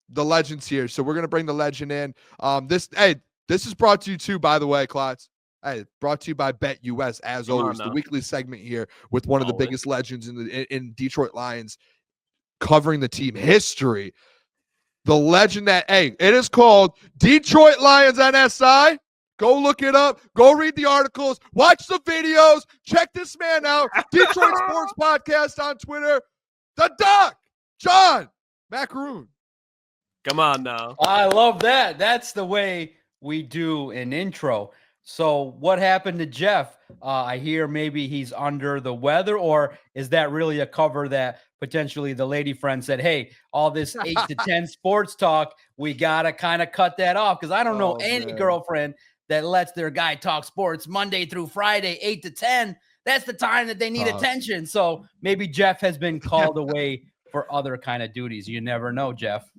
the legend's here. So we're going to bring the legend in. This is brought to you too, by the way, Klotz. Hey, brought to you by BetUS, as always, the weekly segment here with one of the biggest legends in Detroit Lions covering the team history. The legend that, it is called Detroit Lions on SI. Go look it up. Go read the articles. Watch the videos. Check this man out. Detroit Sports Podcast on Twitter. The Doc, John Maakaron. Come on now. I love that. That's the way we do an intro. So what happened to Jeff? I hear maybe he's under the weather, or is that really a cover that potentially the lady friend said, hey, all this 8 to 10 sports talk, we got to kind of cut that off? Because I don't know any girlfriend that lets their guy talk sports Monday through Friday, 8 to 10. That's the time that they need attention. So maybe Jeff has been called away for other kind of duties. You never know, Jeff.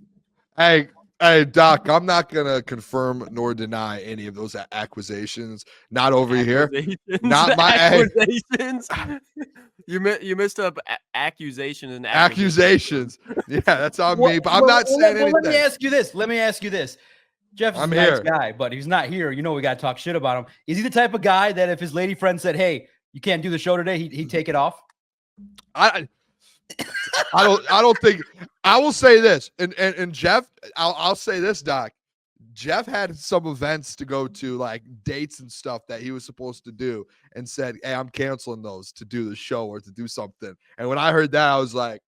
Hey, Doc, I'm not going to confirm nor deny any of those accusations. Not over here. Not my accusations. You missed up accusations and accusations. Yeah, that's on me, but I'm not saying anything. Let me ask you this. Jeff's a nice guy, but he's not here. You know, we got to talk shit about him. Is he the type of guy that if his lady friend said, hey, you can't do the show today, he'd take it off? I don't think. I will say this, and Jeff, I'll say this, Doc. Jeff had some events to go to, like dates and stuff that he was supposed to do, and said, hey, I'm canceling those to do the show or to do something. And when I heard that, I was like,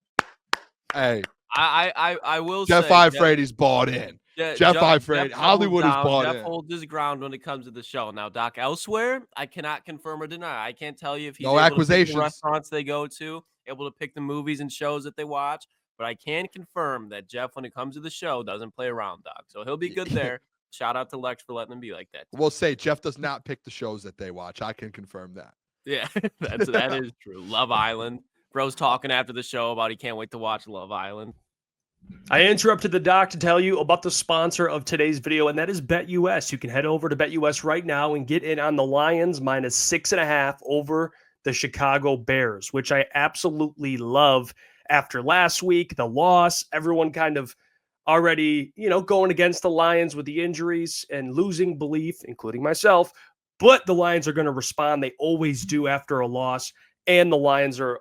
hey, I will Jeff say Iafrate's bought in. Jeff Iafrate, Hollywood is bought in. Jeff holds his ground when it comes to the show. Now, Doc, elsewhere, I cannot confirm or deny. I can't tell you if he's able to pick the restaurants they go to, able to pick the movies and shows that they watch. But I can confirm that Jeff, when it comes to the show, doesn't play around, Doc. So he'll be good there. Shout out to Lex for letting him be like that. We'll say Jeff does not pick the shows that they watch. I can confirm that. Yeah, that is true. Love Island. Bro's talking after the show about he can't wait to watch Love Island. I interrupted the Doc to tell you about the sponsor of today's video, and that is BetUS. You can head over to BetUS right now and get in on the Lions -6.5 over the Chicago Bears, which I absolutely love. After last week, the loss, everyone kind of already, going against the Lions with the injuries and losing belief, including myself. But the Lions are going to respond. They always do after a loss. And the Lions are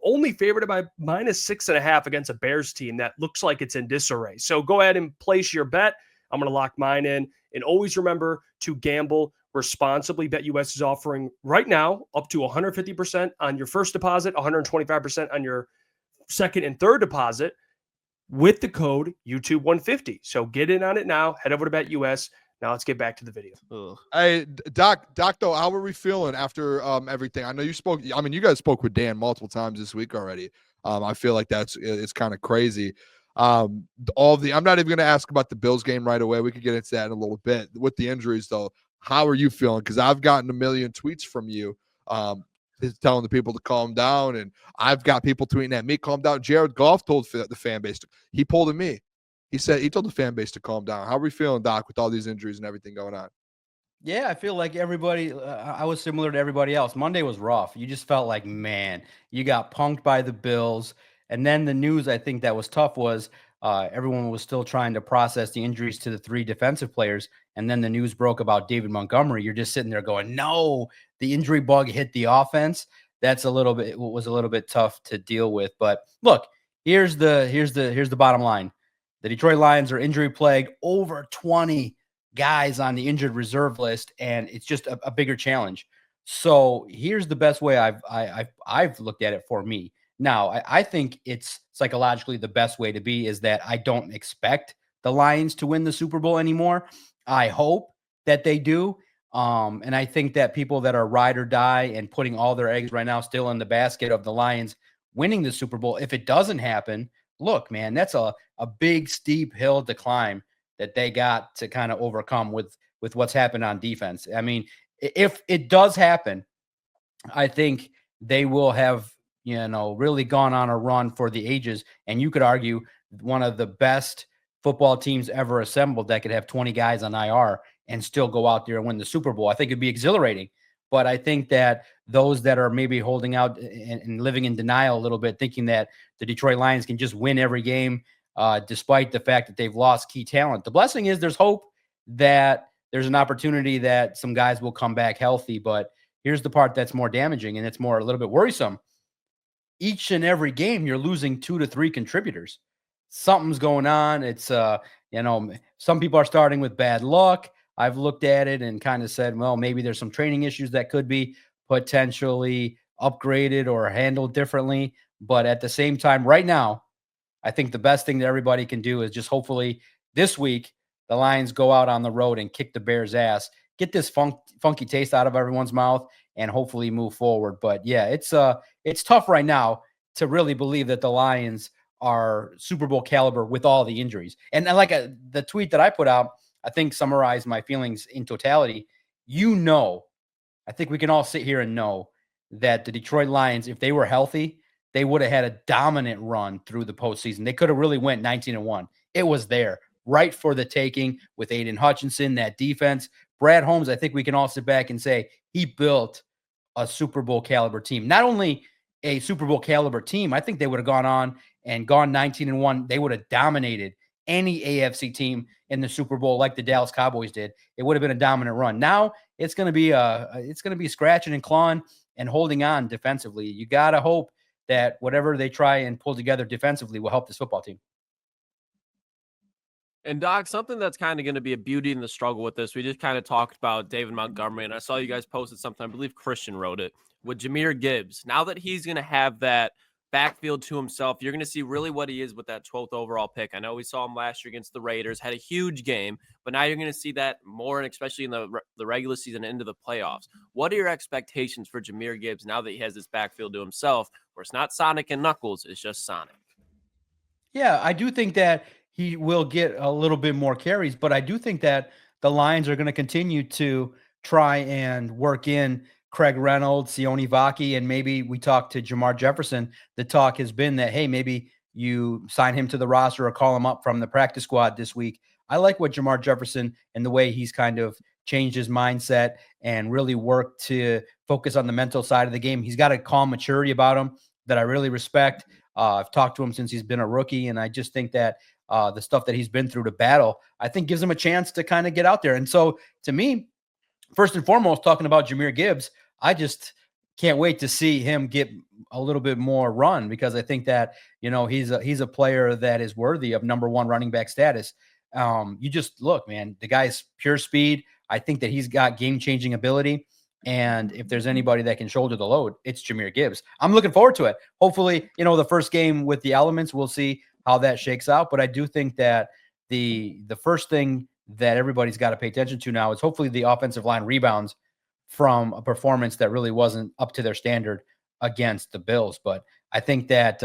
only favored by -6.5 against a Bears team that looks like it's in disarray. So go ahead and place your bet. I'm going to lock mine in. And always remember to gamble responsibly. BetUS is offering right now up to 150% on your first deposit, 125% on your second and third deposit with the code YouTube150. So get in on it now. Head over to BetUS. Now let's get back to the video. Hey, Doc, though, how are we feeling after everything? I know you spoke. I mean, you guys spoke with Dan multiple times this week already. I feel like it's kind of crazy. I'm not even going to ask about the Bills game right away. We could get into that in a little bit. With the injuries, though, how are you feeling? Because I've gotten a million tweets from you telling the people to calm down, and I've got people tweeting at me, calm down. Jared Goff told the fan base, he pulled at me. He told the fan base to calm down. How are we feeling, Doc, with all these injuries and everything going on? Yeah, I feel like everybody, I was similar to everybody else. Monday was rough. You just felt like, man, you got punked by the Bills. And then the news, I think that was tough was everyone was still trying to process the injuries to the 3 defensive players. And then the news broke about David Montgomery. You're just sitting there going, no, the injury bug hit the offense. That's was a little bit tough to deal with. But look, here's the bottom line. The Detroit Lions are injury plagued, over 20 guys on the injured reserve list, and it's just a bigger challenge. So here's the best way I've looked at it for me. Now, I think it's psychologically the best way to be is that I don't expect the Lions to win the Super Bowl anymore. I hope that they do. And I think that people that are ride or die and putting all their eggs right now still in the basket of the Lions winning the Super Bowl, if it doesn't happen, look, man, that's a big, steep hill to climb that they got to kind of overcome with what's happened on defense. I mean, if it does happen, I think they will have, really gone on a run for the ages. And you could argue one of the best football teams ever assembled that could have 20 guys on IR and still go out there and win the Super Bowl. I think it'd be exhilarating. But I think that those that are maybe holding out and living in denial a little bit, thinking that the Detroit Lions can just win every game despite the fact that they've lost key talent. The blessing is there's hope that there's an opportunity that some guys will come back healthy. But here's the part that's more damaging, and it's more a little bit worrisome. Each and every game, you're losing 2 to 3 contributors. Something's going on. It's, some people are starting with bad luck. I've looked at it and kind of said, well, maybe there's some training issues that could be potentially upgraded or handled differently. But at the same time, right now, I think the best thing that everybody can do is just hopefully this week, the Lions go out on the road and kick the Bears' ass, get this funky taste out of everyone's mouth, and hopefully move forward. But yeah, it's tough right now to really believe that the Lions are Super Bowl caliber with all the injuries. And like the tweet that I put out, I think summarized my feelings in totality. I think we can all sit here and know that the Detroit Lions, if they were healthy, they would have had a dominant run through the postseason. They could have really went 19-1. It was there, right for the taking with Aiden Hutchinson, that defense. Brad Holmes, I think we can all sit back and say he built a Super Bowl caliber team. Not only a Super Bowl caliber team, I think they would have gone on and gone 19-1. They would have dominated any AFC team in the Super Bowl like the Dallas Cowboys did. It would have been a dominant run. Now it's going to be scratching and clawing and holding on defensively. You got to hope that whatever they try and pull together defensively will help this football team. And Doc, something that's kind of going to be a beauty in the struggle with this, we just kind of talked about David Montgomery, and I saw you guys posted something, I believe Christian wrote it, with Jahmyr Gibbs. Now that he's going to have that backfield to himself, you're going to see really what he is with that 12th overall pick. I know we saw him last year against the Raiders, had a huge game, but now you're going to see that more, and especially in the regular season and into the playoffs. What are your expectations for Jahmyr Gibbs now that he has this backfield to himself, where it's not Sonic and Knuckles, it's just Sonic? Yeah, I do think that he will get a little bit more carries, but I do think that the Lions are going to continue to try and work in Craig Reynolds, Sione Vaki, and maybe we talk to Jamar Jefferson. The talk has been that, hey, maybe you sign him to the roster or call him up from the practice squad this week. I like what Jamar Jefferson and the way he's kind of changed his mindset and really worked to focus on the mental side of the game. He's got a calm maturity about him that I really respect. I've talked to him since he's been a rookie, and I just think that the stuff that he's been through to battle, I think gives him a chance to kind of get out there. And so to me, first and foremost, talking about Jahmyr Gibbs, I just can't wait to see him get a little bit more run, because I think that, he's a player that is worthy of number 1 running back status. You just look, man, the guy's pure speed. I think that he's got game-changing ability. And if there's anybody that can shoulder the load, it's Jahmyr Gibbs. I'm looking forward to it. Hopefully, the first game with the elements, we'll see how that shakes out. But I do think that the first thing that everybody's got to pay attention to now is hopefully the offensive line rebounds from a performance that really wasn't up to their standard against the Bills. But I think that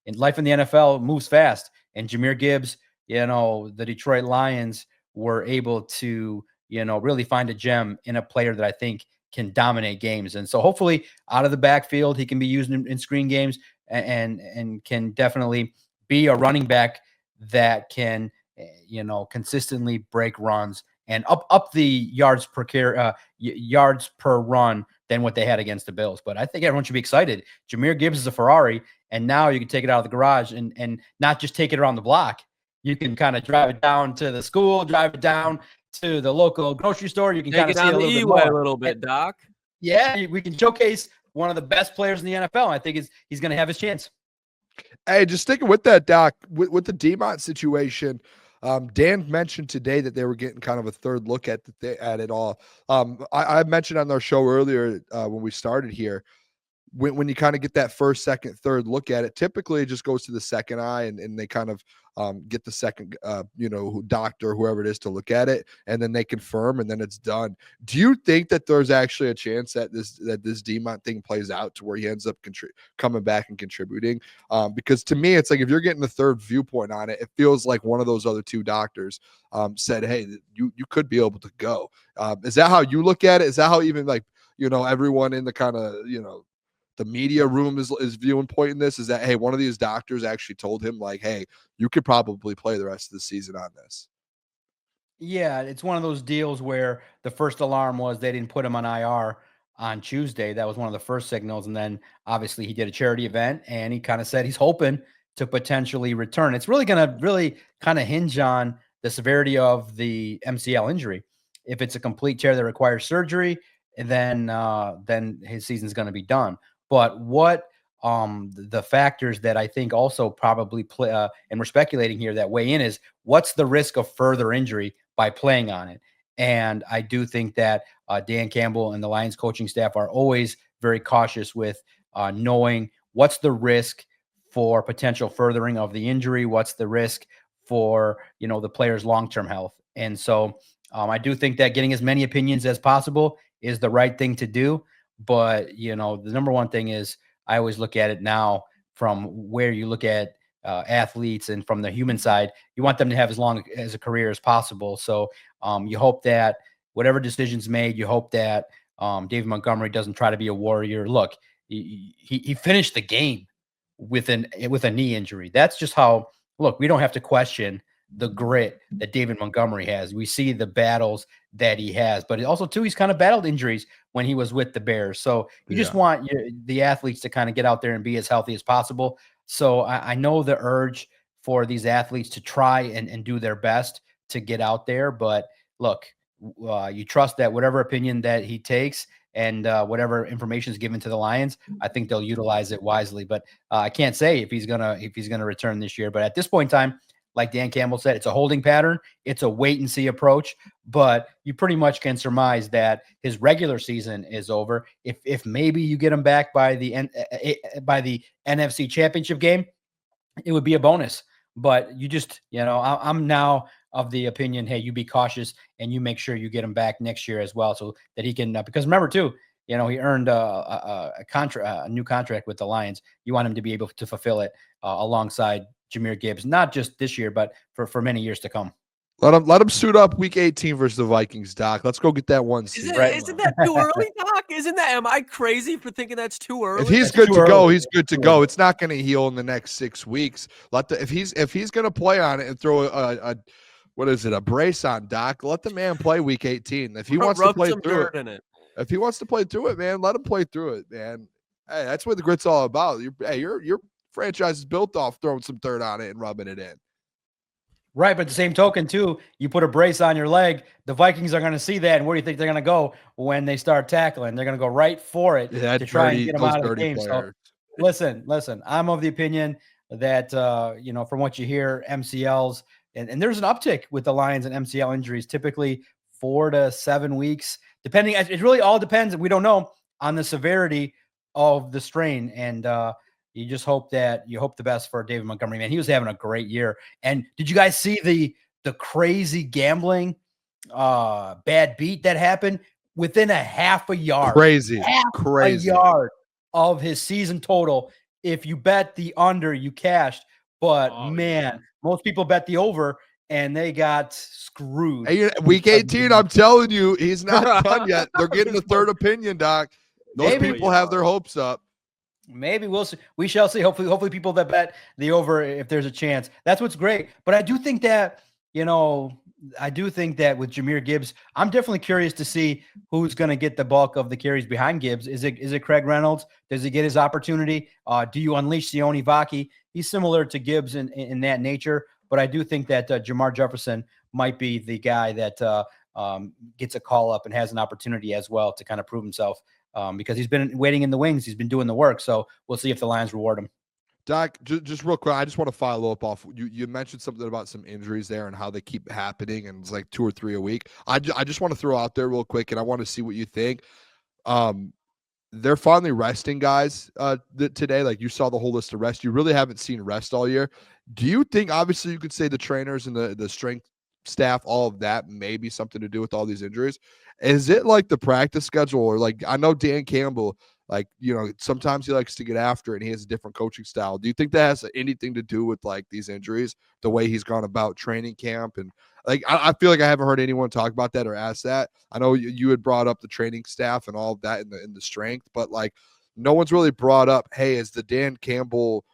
in life in the NFL moves fast, and Jahmyr Gibbs, the Detroit Lions were able to, really find a gem in a player that I think can dominate games. And so hopefully out of the backfield, he can be used in screen games and can definitely be a running back that can, consistently break runs and up the yards per run than what they had against the Bills. But I think everyone should be excited. Jahmyr Gibbs is a Ferrari, and now you can take it out of the garage and not just take it around the block. You can kind of drive it down to the school, drive it down to the local grocery store. You can kind of see it a little bit, Doc. Yeah, we can showcase one of the best players in the NFL. I think he's going to have his chance. Hey, just sticking with that, Doc, with the Demont situation, Dan mentioned today that they were getting kind of a third look at it all. I mentioned on our show earlier when we started here, when you kind of get that first, second, third look at it, typically it just goes to the second eye and they kind of get the second, doctor, whoever it is, to look at it, and then they confirm, and then it's done. Do you think that there's actually a chance that this Demont thing plays out to where he ends up coming back and contributing? Because to me, it's like if you're getting the third viewpoint on it, it feels like one of those other 2 doctors said, hey, you could be able to go. Is that how you look at it? Is that how even everyone in the kind of, the media room is viewing point in this? Is that, hey, one of these doctors actually told him, like, hey, you could probably play the rest of the season on this? Yeah, it's one of those deals where the first alarm was they didn't put him on IR on Tuesday. That was one of the first signals. And then obviously he did a charity event, and he kind of said he's hoping to potentially return. It's really going to kind of hinge on the severity of the MCL injury. If it's a complete tear that requires surgery, then his season's going to be done. But what the factors that I think also probably play, and we're speculating here that weigh in, is what's the risk of further injury by playing on it? And I do think that Dan Campbell and the Lions coaching staff are always very cautious with knowing what's the risk for potential furthering of the injury, what's the risk for, the player's long-term health. And so I do think that getting as many opinions as possible is the right thing to do. But, the number one thing is I always look at it now from where you look at athletes and from the human side, you want them to have as long as a career as possible. So you hope that whatever decision's made, you hope that David Montgomery doesn't try to be a warrior. Look, he finished the game with a knee injury. That's just how, look, we don't have to question the grit that David Montgomery has. We see the battles that he has, but also too, he's kind of battled injuries when he was with the Bears. So you just want the athletes to kind of get out there and be as healthy as possible. So I know the urge for these athletes to try and do their best to get out there. But look, you trust that whatever opinion that he takes and whatever information is given to the Lions, I think they'll utilize it wisely. But I can't say if he's gonna return this year. But at this point in time, like Dan Campbell said, it's a holding pattern. It's a wait and see approach. But you pretty much can surmise that his regular season is over. If maybe you get him back by the NFC Championship game, it would be a bonus. But you just, I'm now of the opinion, hey, you be cautious and you make sure you get him back next year as well, so that he can. Because remember too, he earned a new contract with the Lions. You want him to be able to fulfill it alongside Jahmyr Gibbs, not just this year, but for many years to come. Let him suit up week 18 versus the Vikings, Doc. Let's go get that one seed. Isn't that too early, Doc? Am I crazy for thinking that's too early? If he's good to go, he's good to go. It's not going to heal in the next 6 weeks. If he's going to play on it and throw a brace on, Doc, let the man play week 18. If he wants to play through it, if he wants to play through it, man, let him play through it, man. Hey, that's what the grit's all about. Your franchise is built off throwing some dirt on it and rubbing it in. Right, but the same token, too, you put a brace on your leg, the Vikings are going to see that, and where do you think they're going to go when they start tackling? They're going to go right for it to try and get them out of the game. So, listen, I'm of the opinion that, from what you hear, MCLs, and there's an uptick with the Lions and MCL injuries, typically 4 to 7 weeks, depending. It really all depends, we don't know, on the severity of the strain, and you just hope the best for David Montgomery, man. He was having a great year. And did you guys see the crazy gambling bad beat that happened within a half a yard? Crazy. A yard of his season total. If you bet the under, you cashed. But most people bet the over and they got screwed. Hey, week 18, I'm telling you, he's not done yet. They're getting a third opinion, Doc. Those people have their hopes up. Maybe we'll see. We shall see. Hopefully people that bet the over, if there's a chance. That's what's great. But I do think that, with Jahmyr Gibbs, I'm definitely curious to see who's going to get the bulk of the carries behind Gibbs. Is it Craig Reynolds? Does he get his opportunity? Do you unleash Sione Vaki? He's similar to Gibbs in that nature. But I do think that Jamar Jefferson might be the guy that gets a call up and has an opportunity as well to kind of prove himself. Because he's been waiting in the wings. He's been doing the work. So we'll see if the Lions reward him. Doc, just real quick, I just want to follow up off. You mentioned something about some injuries there and how they keep happening, and it's like 2 or 3 a week. I just want to throw out there real quick, and I want to see what you think. They're finally resting guys today. Like, you saw the whole list of rest. You really haven't seen rest all year. Do you think, obviously, you could say the trainers and the strength staff, all of that may be something to do with all these injuries? Is it like the practice schedule, or like, I know Dan Campbell, sometimes he likes to get after it and he has a different coaching style. Do you think that has anything to do with like these injuries, the way he's gone about training camp? And like, I feel like I haven't heard anyone talk about that or ask that. I know you had brought up the training staff and all of that in the strength, but like, no one's really brought up, hey, is the Dan Campbell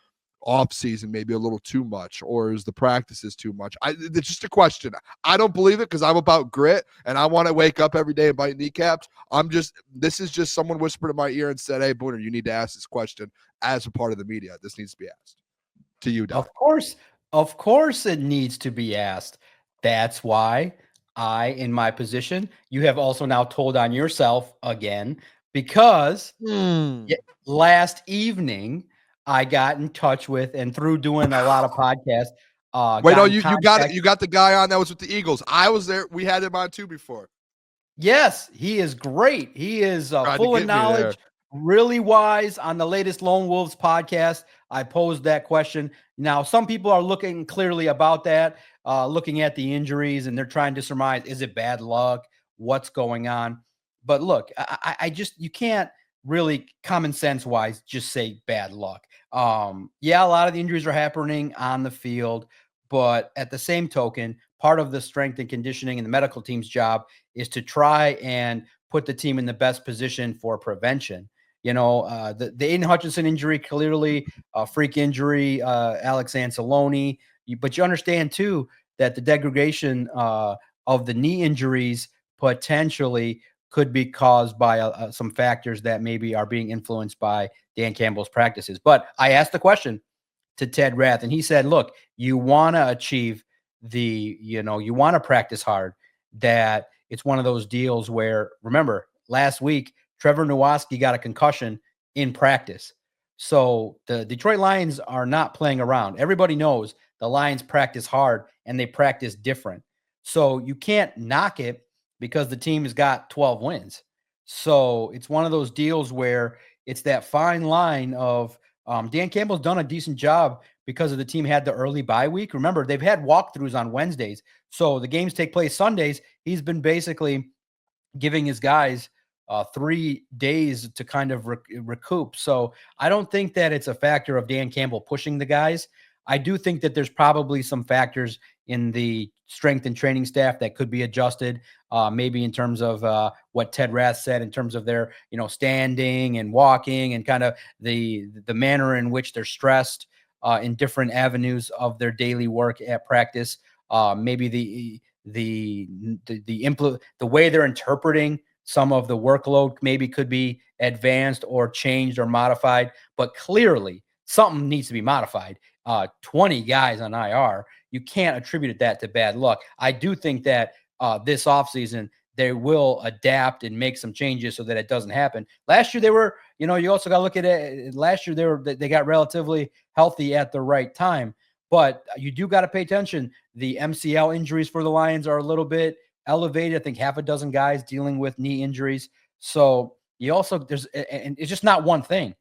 off season maybe a little too much, or is the practices too much? It's just a question. I don't believe it because I'm about grit and I want to wake up every day and bite kneecaps. This is just someone whispered in my ear and said, hey, Booner, you need to ask this question as a part of the media. This needs to be asked. to you, Doc. Of course it needs to be asked. That's why in my position, you have also now told on yourself again, because last evening I got in touch with, and through doing a lot of podcasts. Wait, no, you got the guy on that was with the Eagles. I was there. We had him on too before. Yes, he is great. He is full of knowledge, really wise. On the latest Lone Wolves podcast, I posed that question. Now, some people are looking clearly about that, looking at the injuries, and they're trying to surmise, is it bad luck? What's going on? But look, I just, you can't really common sense wise just say bad luck. Yeah, a lot of the injuries are happening on the field, but at the same token, part of the strength and conditioning and the medical team's job is to try and put the team in the best position for prevention. You know, the Aiden Hutchinson injury, clearly a freak injury, Alex Anzalone, but you understand too that the degradation of the knee injuries potentially could be caused by some factors that maybe are being influenced by Dan Campbell's practices. But I asked the question to Ted Rath, and he said, look, you want to achieve you want to practice hard, that it's one of those deals where, remember, last week, Trevor Nowaski got a concussion in practice. So the Detroit Lions are not playing around. Everybody knows the Lions practice hard and they practice different. So you can't knock it because the team has got 12 wins. So it's one of those deals where it's that fine line of Dan Campbell's done a decent job because of the team had the early bye week. Remember, they've had walkthroughs on Wednesdays. So the games take place Sundays. He's been basically giving his guys 3 days to kind of recoup. So I don't think that it's a factor of Dan Campbell pushing the guys. I do think that there's probably some factors in the strength and training staff that could be adjusted, maybe in terms of what Ted Rath said in terms of their, standing and walking and kind of the manner in which they're stressed in different avenues of their daily work at practice. Maybe the way they're interpreting some of the workload maybe could be advanced or changed or modified, but clearly something needs to be modified. 20 guys on IR, you can't attribute that to bad luck. I do think that this offseason they will adapt and make some changes so that it doesn't happen. Last year they were, you also got to look at it. Last year they got relatively healthy at the right time, but you do got to pay attention. The MCL injuries for the Lions are a little bit elevated. I think half a dozen guys dealing with knee injuries. So and it's just not one thing.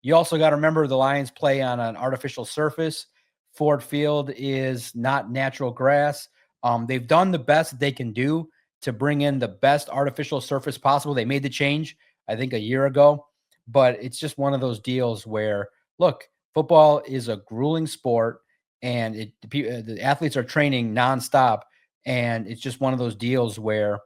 You also got to remember the Lions play on an artificial surface. Ford Field is not natural grass. They've done the best they can do to bring in the best artificial surface possible. They made the change, I think, a year ago, but it's just one of those deals where, look, football is a grueling sport, and the athletes are training nonstop, and it's just one of those deals where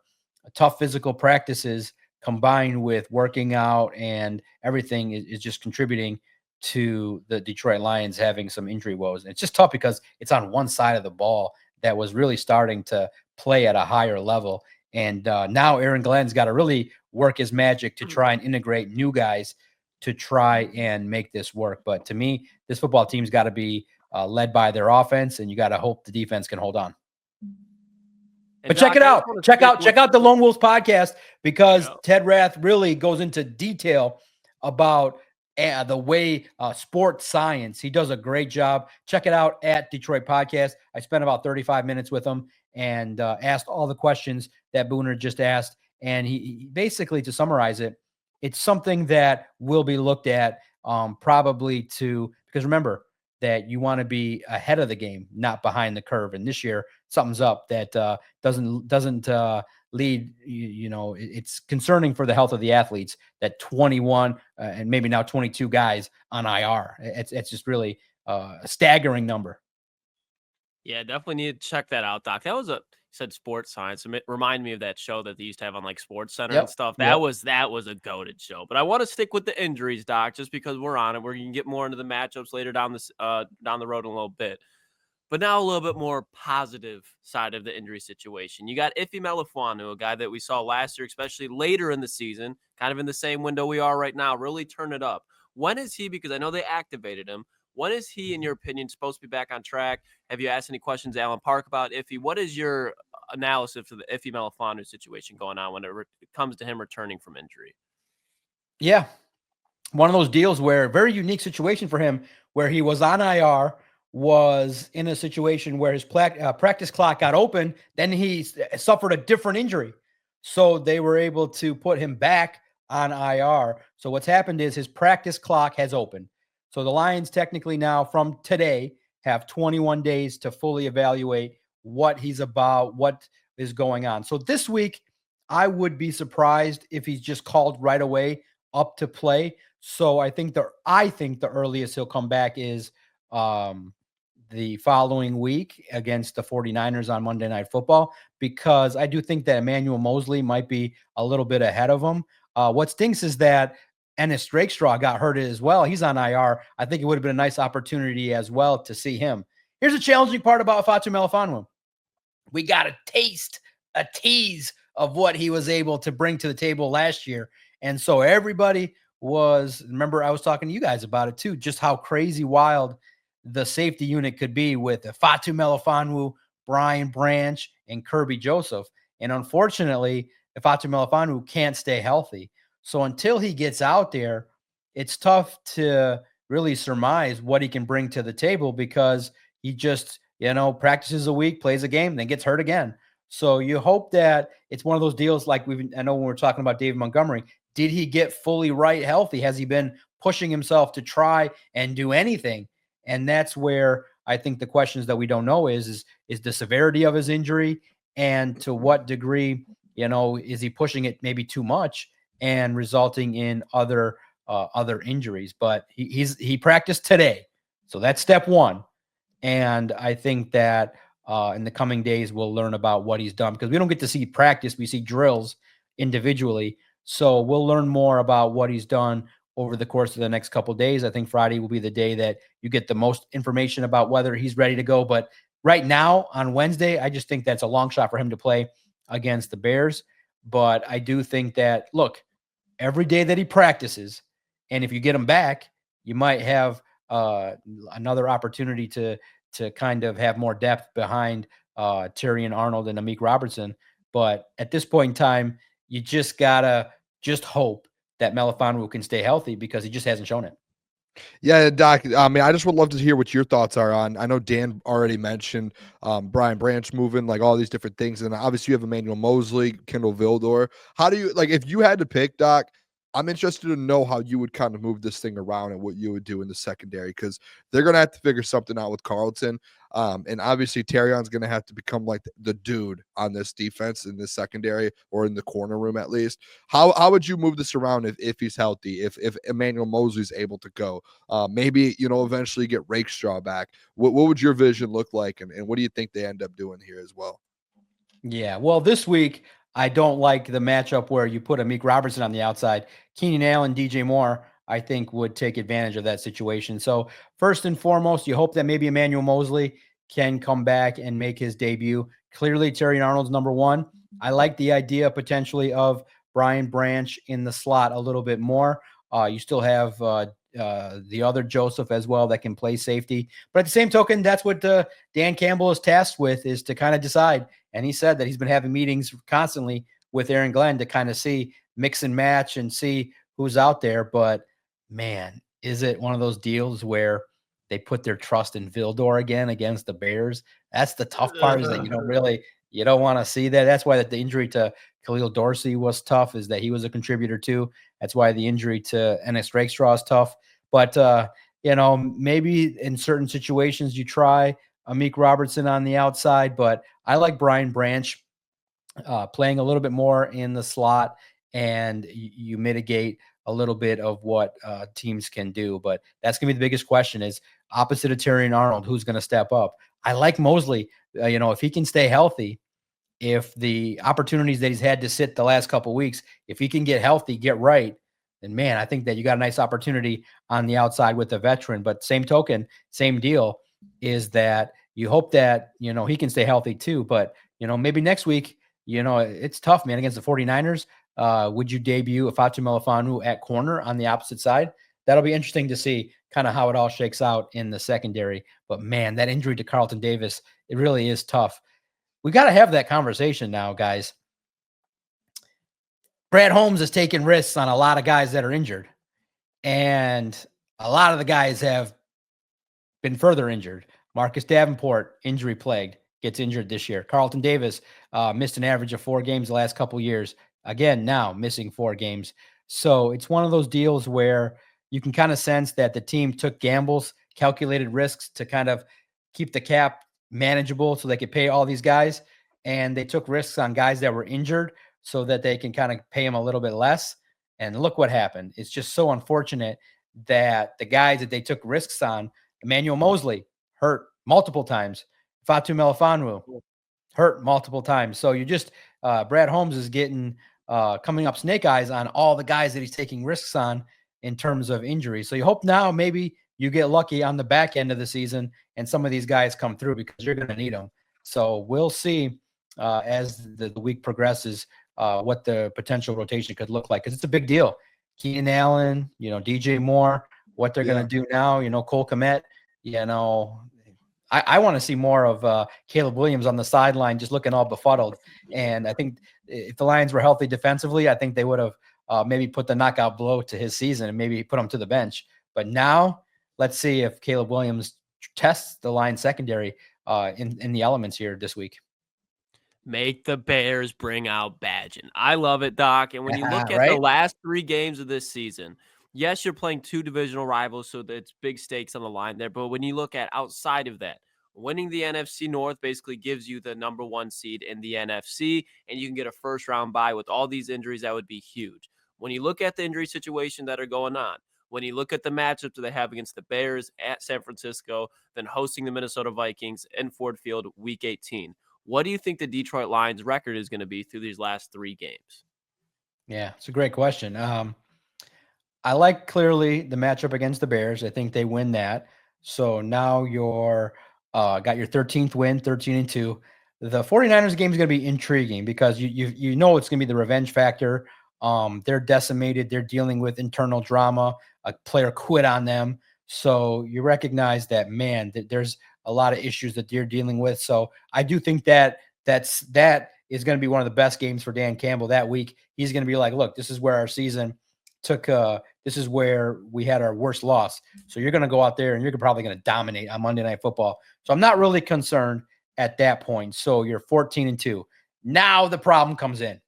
tough physical practices combined with working out and everything is just contributing to the Detroit Lions having some injury woes. And it's just tough because it's on one side of the ball that was really starting to play at a higher level. And now Aaron Glenn's got to really work his magic to try and integrate new guys to try and make this work. But to me, this football team's got to be led by their offense, and you got to hope the defense can hold on. But Doc, check it out. Check out the Lone Wolves podcast, because Ted Rath really goes into detail about the way sports science. He does a great job. Check it out at Detroit Podcast. I spent about 35 minutes with him and asked all the questions that Booner just asked. And he basically, to summarize it, it's something that will be looked at probably because remember that you want to be ahead of the game, not behind the curve. And this year, something's up that doesn't lead. It's concerning for the health of the athletes that 21 and maybe now 22 guys on IR. It's just really a staggering number. Yeah, definitely need to check that out, Doc. That was said sports science. It reminded me of that show that they used to have on like Sports Center and stuff. That was a goated show. But I want to stick with the injuries, Doc, just because we're on it. We're going to get more into the matchups later down the road in a little bit. But now a little bit more positive side of the injury situation. You got Ifeatu Melifonwu, a guy that we saw last year, especially later in the season, kind of in the same window we are right now, really turn it up. When is he, because I know they activated him, When is he, in your opinion, supposed to be back on track? Have you asked any questions to Alan Park about Iffy? What is your analysis of the Ifeatu Melifonwu situation going on when it comes to him returning from injury? Yeah, one of those deals where very unique situation for him, where he was on IR, was in a situation where his practice clock got open, then he suffered a different injury. So they were able to put him back on IR. So what's happened is his practice clock has opened. So the Lions technically now from today have 21 days to fully evaluate what he's about, what is going on. So this week, I would be surprised if he's just called right away up to play. So I think the earliest he'll come back is the following week against the 49ers on Monday Night Football, because I do think that Emmanuel Moseley might be a little bit ahead of him. What stinks is that Ennis Drakestraw got hurt as well. He's on IR. I think it would have been a nice opportunity as well to see him. Here's a challenging part about Ifeatu Melifonwu. We got a tease of what he was able to bring to the table last year. And so everybody remember I was talking to you guys about it too, just how crazy wild the safety unit could be with Ifeatu Melifonwu, Brian Branch, and Kirby Joseph. And unfortunately, Ifeatu Melifonwu can't stay healthy. So until he gets out there, it's tough to really surmise what he can bring to the table, because he just, practices a week, plays a game, then gets hurt again. So you hope that it's one of those deals like I know when we're talking about David Montgomery, did he get fully healthy? Has he been pushing himself to try and do anything? And that's where I think the questions that we don't know is the severity of his injury, and to what degree, is he pushing it maybe too much and resulting in other injuries. But he practiced today. So that's step one. And I think that in the coming days, we'll learn about what he's done, because we don't get to see practice. We see drills individually. So we'll learn more about what he's done over the course of the next couple of days. I think Friday will be the day that you get the most information about whether he's ready to go. But right now on Wednesday, I just think that's a long shot for him to play against the Bears. But I do think that, look, every day that he practices, and if you get him back, you might have another opportunity to kind of have more depth behind Terrion Arnold and Amik Robertson. But at this point in time, you just gotta hope that Melifonwu can stay healthy, because he just hasn't shown it. Yeah, Doc, I just would love to hear what your thoughts are on, I know Dan already mentioned Brian Branch moving, like all these different things. And obviously you have Emmanuel Moseley, Kendall Vildor. How do you, if you had to pick, Doc, I'm interested to know how you would kind of move this thing around and what you would do in the secondary, because they're going to have to figure something out with Carlton. And obviously Terrion's going to have to become like the dude on this defense in the secondary, or in the corner room at least. How would you move this around if he's healthy, if Emmanuel Moseley's able to go? Maybe, eventually get Rakestraw back. What would your vision look like? And what do you think they end up doing here as well? Yeah, well, this week, I don't like the matchup where you put Amik Robertson on the outside. Keenan Allen, DJ Moore, I think, would take advantage of that situation. So first and foremost, you hope that maybe Emmanuel Moseley can come back and make his debut. Clearly, Terrion Arnold's number one. I like the idea potentially of Brian Branch in the slot a little bit more. You still have the other Joseph as well that can play safety. But at the same token, that's what Dan Campbell is tasked with, is to kind of decide. And he said that he's been having meetings constantly with Aaron Glenn to kind of see, mix and match, and see who's out there. But man, is it one of those deals where they put their trust in Vildor again against the Bears? That's the tough part, is that you don't want to see that. That's why the injury to Khalil Dorsey was tough, is that he was a contributor too. That's why the injury to Ennis Rakestraw is tough. But, maybe in certain situations you try Amik Robertson on the outside, but I like Brian Branch playing a little bit more in the slot, and you mitigate a little bit of what teams can do. But that's going to be the biggest question, is opposite of Terrion Arnold, who's going to step up. I like Moseley. If he can stay healthy, if the opportunities that he's had to sit the last couple of weeks, if he can get healthy, get right, then man, I think that you got a nice opportunity on the outside with the veteran. But same token, same deal, is that you hope that, he can stay healthy too. But, maybe next week, it's tough, man, against the 49ers. Would you debut Ifeatu Melifonwu at corner on the opposite side? that'll be interesting to see kind of how it all shakes out in the secondary. But man, that injury to Carlton Davis, it really is tough. We got to have that conversation now, guys. Brad Holmes is taking risks on a lot of guys that are injured. And a lot of the guys have been further injured. Marcus Davenport, injury plagued, gets injured this year. Carlton Davis missed an average of 4 games the last couple years. Again, now missing 4 games. So it's one of those deals where you can kind of sense that the team took gambles, calculated risks to kind of keep the cap manageable so they could pay all these guys. And they took risks on guys that were injured so that they can kind of pay them a little bit less. And look what happened. It's just so unfortunate that the guys that they took risks on, Emmanuel Mosley, hurt multiple times. Ifeatu Melifonwu, hurt multiple times. So you just, Brad Holmes is getting, coming up snake eyes on all the guys that he's taking risks on in terms of injuries. So you hope now maybe you get lucky on the back end of the season and some of these guys come through because you're going to need them. So we'll see as the week progresses what the potential rotation could look like, because it's a big deal. Keenan Allen, DJ Moore, what they're going to do now, Cole Kmet, I want to see more of Caleb Williams on the sideline just looking all befuddled. And I think if the Lions were healthy defensively, I think they would have maybe put the knockout blow to his season and maybe put him to the bench. But now let's see if Caleb Williams tests the Lions secondary in the elements here this week. Make the Bears bring out Badgett. I love it, Doc. And when you look at the last 3 games of this season, yes, you're playing 2 divisional rivals, so it's big stakes on the line there. But when you look at outside of that, winning the NFC North basically gives you the number 1 seed in the NFC, and you can get a first-round bye. With all these injuries, that would be huge. When you look at the injury situation that are going on, when you look at the matchups that they have against the Bears at San Francisco, then hosting the Minnesota Vikings in Ford Field Week 18, what do you think the Detroit Lions record is going to be through these last 3 games? Yeah, it's a great question. I like clearly the matchup against the Bears. I think they win that. So now you're got your 13th win, 13-2. The 49ers game is going to be intriguing because you know it's going to be the revenge factor. They're decimated. They're dealing with internal drama. A player quit on them. So you recognize that, man, that there's a lot of issues that they're dealing with. So I do think that is going to be one of the best games for Dan Campbell that week. He's going to be like, look, this is where our season took, this is where we had our worst loss. So you're going to go out there and you're probably going to dominate on Monday Night Football. So I'm not really concerned at that point. So you're 14-2. Now the problem comes in.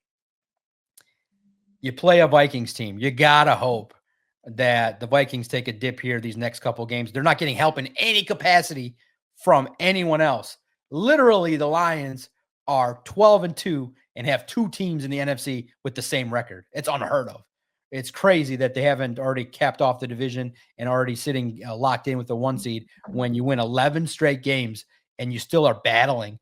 You play a Vikings team. You got to hope that the Vikings take a dip here these next couple of games. They're not getting help in any capacity from anyone else. Literally, the Lions are 12-2 and have 2 teams in the NFC with the same record. It's unheard of. It's crazy that they haven't already capped off the division and already sitting locked in with the 1 seed when you win 11 straight games and you still are battling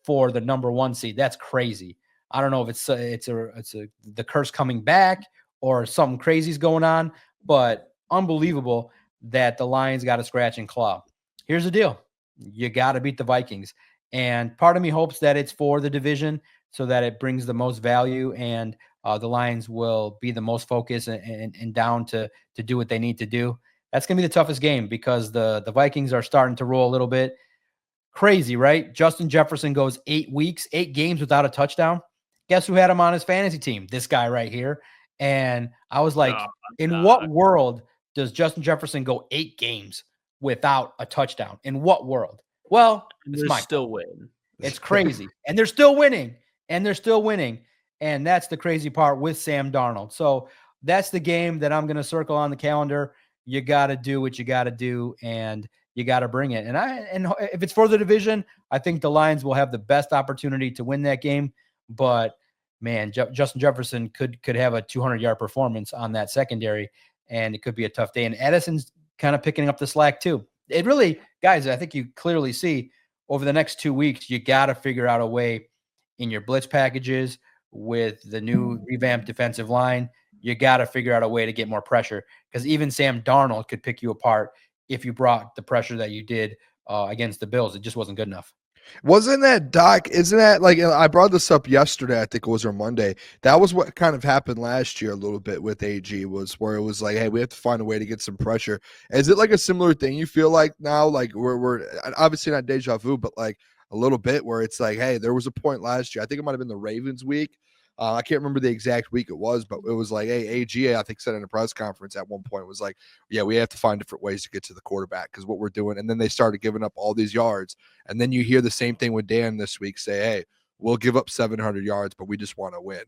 for the number 1 seed. That's crazy. I don't know if it's the curse coming back or something crazy's going on, but unbelievable that the Lions got a scratch and claw. Here's the deal. You got to beat the Vikings. And part of me hopes that it's for the division so that it brings the most value and the Lions will be the most focused and down to do what they need to do. That's going to be the toughest game because the Vikings are starting to roll a little bit. Crazy, right? Justin Jefferson goes 8 games without a touchdown. Guess who had him on his fantasy team? This guy right here. And I was like, what world does Justin Jefferson go 8 games without a touchdown? In what world? Well, they're still winning. It's crazy. And they're still winning. And that's the crazy part with Sam Darnold. So that's the game that I'm going to circle on the calendar. You got to do what you got to do, and you got to bring it. And if it's for the division, I think the Lions will have the best opportunity to win that game. But man, Justin Jefferson could have a 200-yard performance on that secondary, and it could be a tough day. And Edison's kind of picking up the slack too. It really, guys, I think you clearly see over the next 2 weeks, you got to figure out a way in your blitz packages with the new revamped defensive line. You got to figure out a way to get more pressure because even Sam Darnold could pick you apart if you brought the pressure that you did against the Bills. It just wasn't good enough. Wasn't that, Doc? Isn't that like, I brought this up yesterday, I think it was, or Monday. That was what kind of happened last year a little bit with AG, was where it was like, hey, we have to find a way to get some pressure. Is it like a similar thing you feel like now? Like we're obviously not deja vu, but like a little bit where it's like, hey, there was a point last year. I think it might have been the Ravens week. I can't remember the exact week it was, but it was like, hey, AG, I think, said in a press conference at one point, was like, yeah, we have to find different ways to get to the quarterback because what we're doing. And then they started giving up all these yards. And then you hear the same thing with Dan this week say, hey, we'll give up 700 yards, but we just want to win.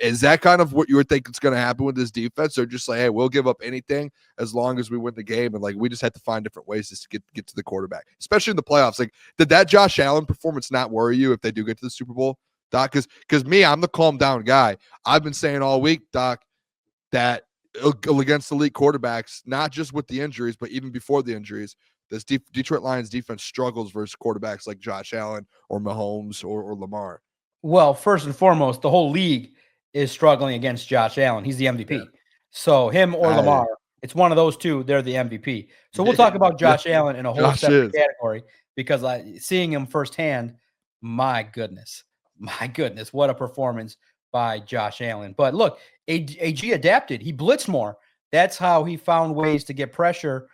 Is that kind of what you would think is going to happen with this defense? Or just like, hey, we'll give up anything as long as we win the game. And like, we just have to find different ways just to get to the quarterback, especially in the playoffs. Like, did that Josh Allen performance not worry you if they do get to the Super Bowl, Doc? Because me, I'm the calm down guy. I've been saying all week, Doc, that against elite quarterbacks, not just with the injuries, but even before the injuries, this Detroit Lions defense struggles versus quarterbacks like Josh Allen or Mahomes or Lamar. Well, first and foremost, the whole league is struggling against Josh Allen. He's the MVP. Yeah. So him or Lamar, it's one of those two. They're the MVP. So we'll talk about Josh Allen in a whole separate category because seeing him firsthand, my goodness, what a performance by Josh Allen. But look, AG adapted. He blitzed more. That's how he found ways to get pressure.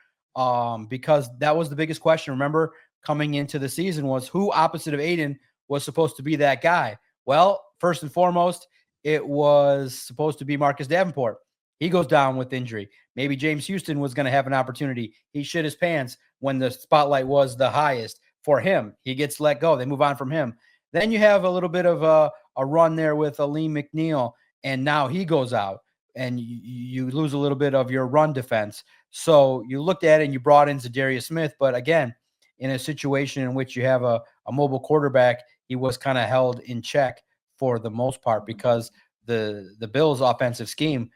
Because that was the biggest question. Remember, coming into the season was who opposite of Aiden was supposed to be that guy. Well, first and foremost, it was supposed to be Marcus Davenport. He goes down with injury. Maybe James Houston was going to have an opportunity. He shit his pants when the spotlight was the highest for him. He gets let go. They move on from him. Then you have a little bit of a run there with Aleem McNeil, and now he goes out, and you lose a little bit of your run defense. So you looked at it and you brought in Zadarius Smith, but again, in a situation in which you have a mobile quarterback, he was kind of held in check for the most part because the Bills' offensive scheme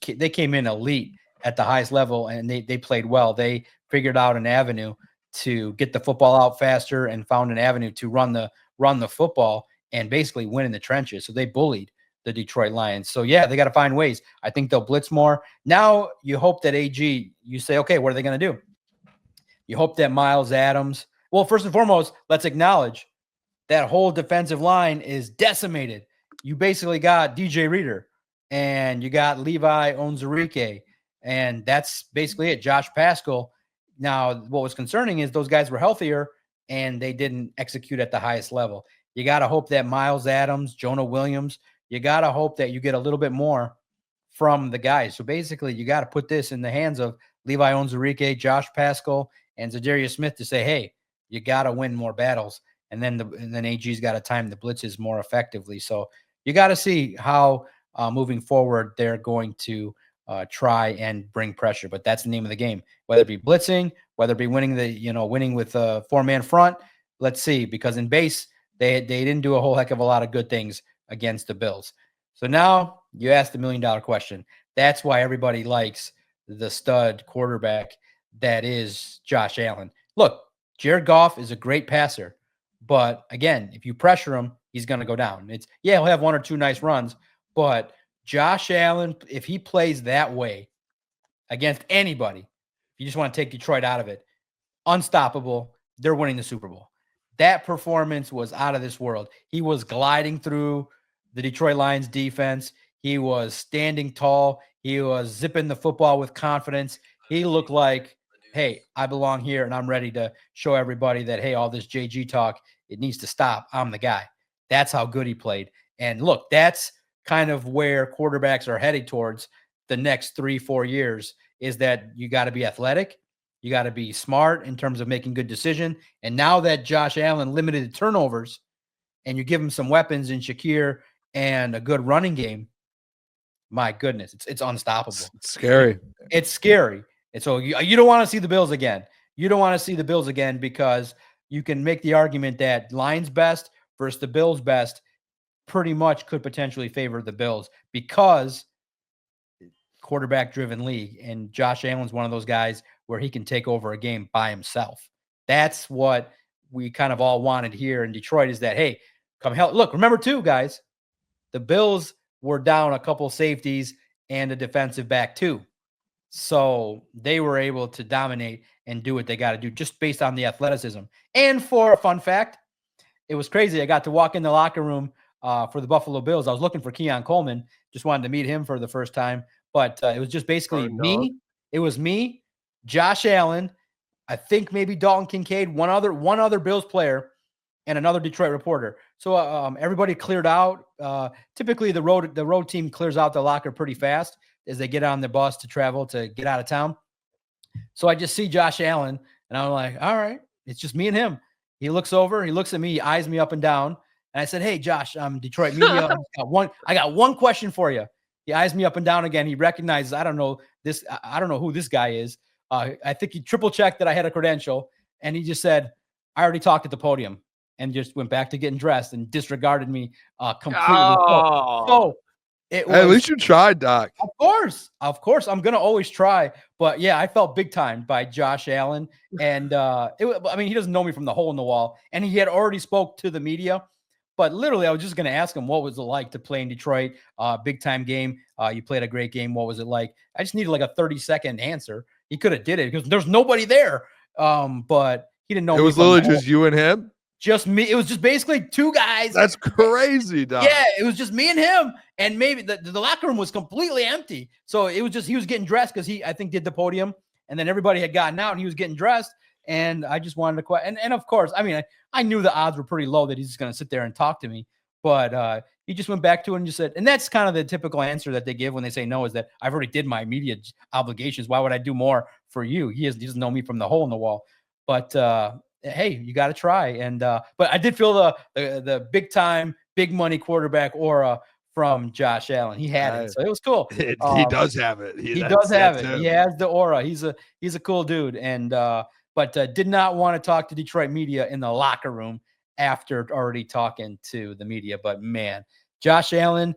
they came in elite at the highest level and they played well. They figured out an avenue to get the football out faster and found an avenue to run the football and basically win in the trenches. So they bullied the Detroit Lions. So yeah, they got to find ways. I think they'll blitz more. Now you hope that AG, you say, okay, what are they going to do? You hope that Miles Adams, well, first and foremost, let's acknowledge that whole defensive line is decimated. You basically got DJ Reader and you got Levi Onwuzurike, and that's basically it. Josh Paschal. Now, what was concerning is those guys were healthier and they didn't execute at the highest level. You got to hope that Miles Adams, Jonah Williams, you got to hope that you get a little bit more from the guys. So basically, you got to put this in the hands of Levi Onwuzurike, Josh Paschal, and Zadarius Smith to say, hey, you got to win more battles. And then AG's got to time the blitzes more effectively. So you got to see how moving forward they're going to try and bring pressure. But that's the name of the game. Whether it be blitzing, whether it be winning with a four-man front, let's see. Because in base, they didn't do a whole heck of a lot of good things against the Bills. So now you ask the $1 million question. That's why everybody likes the stud quarterback that is Josh Allen. Look, Jared Goff is a great passer, but again, if you pressure him, he's going to go down. He'll have one or two nice runs, but Josh Allen, if he plays that way against anybody, if you just want to take Detroit out of it, unstoppable, they're winning the Super Bowl. That performance was out of this world. He was gliding through the Detroit Lions defense. He was standing tall. He was zipping the football with confidence. He looked like, hey, I belong here and I'm ready to show everybody that, hey, all this JG talk, it needs to stop. I'm the guy. That's how good he played. And look, that's kind of where quarterbacks are heading towards the next 3-4 years, is that you got to be athletic. You got to be smart in terms of making good decision. And now that Josh Allen limited turnovers and you give him some weapons in Shakir and a good running game, my goodness, it's unstoppable. It's scary. It's scary. And so you don't want to see the Bills again. You don't want to see the Bills again because you can make the argument that Lions best versus the Bills best pretty much could potentially favor the Bills because quarterback-driven league, and Josh Allen's one of those guys where he can take over a game by himself. That's what we kind of all wanted here in Detroit, is that, hey, come help. Look, remember too, guys, the Bills were down a couple safeties and a defensive back too. So they were able to dominate and do what they got to do just based on the athleticism. And for a fun fact, it was crazy. I got to walk in the locker room for the Buffalo Bills. I was looking for Keon Coleman. Just wanted to meet him for the first time. But it was just basically me. It was me, Josh Allen, I think maybe Dalton Kincaid, one other Bills player, and another Detroit reporter. So everybody cleared out. Typically, the road team clears out the locker pretty fast as they get on the bus to travel to get out of town. So I just see Josh Allen, and I'm like, all right, it's just me and him. He looks over, he looks at me, he eyes me up and down. And I said, hey, Josh, I'm Detroit media. I got one question for you. He eyes me up and down again. He recognizes, I don't know who this guy is. I think he triple checked that I had a credential. And he just said, I already talked at the podium, and just went back to getting dressed and disregarded me completely. So it was, hey, at least you tried, Doc. Of course. I'm going to always try. But yeah, I felt big time by Josh Allen. And he doesn't know me from the hole in the wall. And he had already spoke to the media. But literally, I was just going to ask him, what was it like to play in Detroit? Big time game. You played a great game. What was it like? I just needed like a 30-second answer. He could have did it because there's nobody there. But he didn't know. It was literally just you and him? Just me. It was just basically two guys. That's crazy, Doc. Yeah, it was just me and him. And maybe the locker room was completely empty. So it was just, he was getting dressed because he, I think, did the podium. And then everybody had gotten out and he was getting dressed. And I just wanted to and of course, I knew the odds were pretty low that he's just going to sit there and talk to me. But he just went back to it and just said, and that's kind of the typical answer that they give when they say no, is that I've already did my media obligations. Why would I do more for you? He doesn't know me from the hole in the wall. But hey, you got to try. And but I did feel the big time, big money quarterback aura from Josh Allen. He had it, so it was cool. He does have it. He does have it. He has the aura. He's a cool dude. And but did not want to talk to Detroit media in the locker room after already talking to the media. But man, Josh Allen,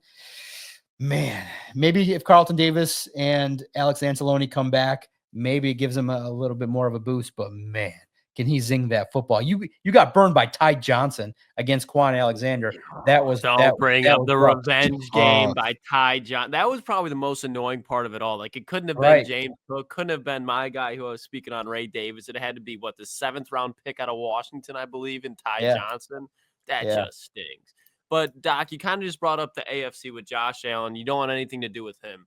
man, maybe if Carlton Davis and Alex Anzalone come back, maybe it gives him a little bit more of a boost. But man, can he zing that football? You got burned by Ty Johnson against Quan Alexander. Don't bring up the revenge game by Ty Johnson. That was probably the most annoying part of it all. Like, it couldn't have been James Cook, couldn't have been my guy who I was speaking on, Ray Davis. It had to be the 7th round pick out of Washington, I believe, in Ty Johnson. That just stings. But Doc, you kind of just brought up the AFC with Josh Allen. You don't want anything to do with him.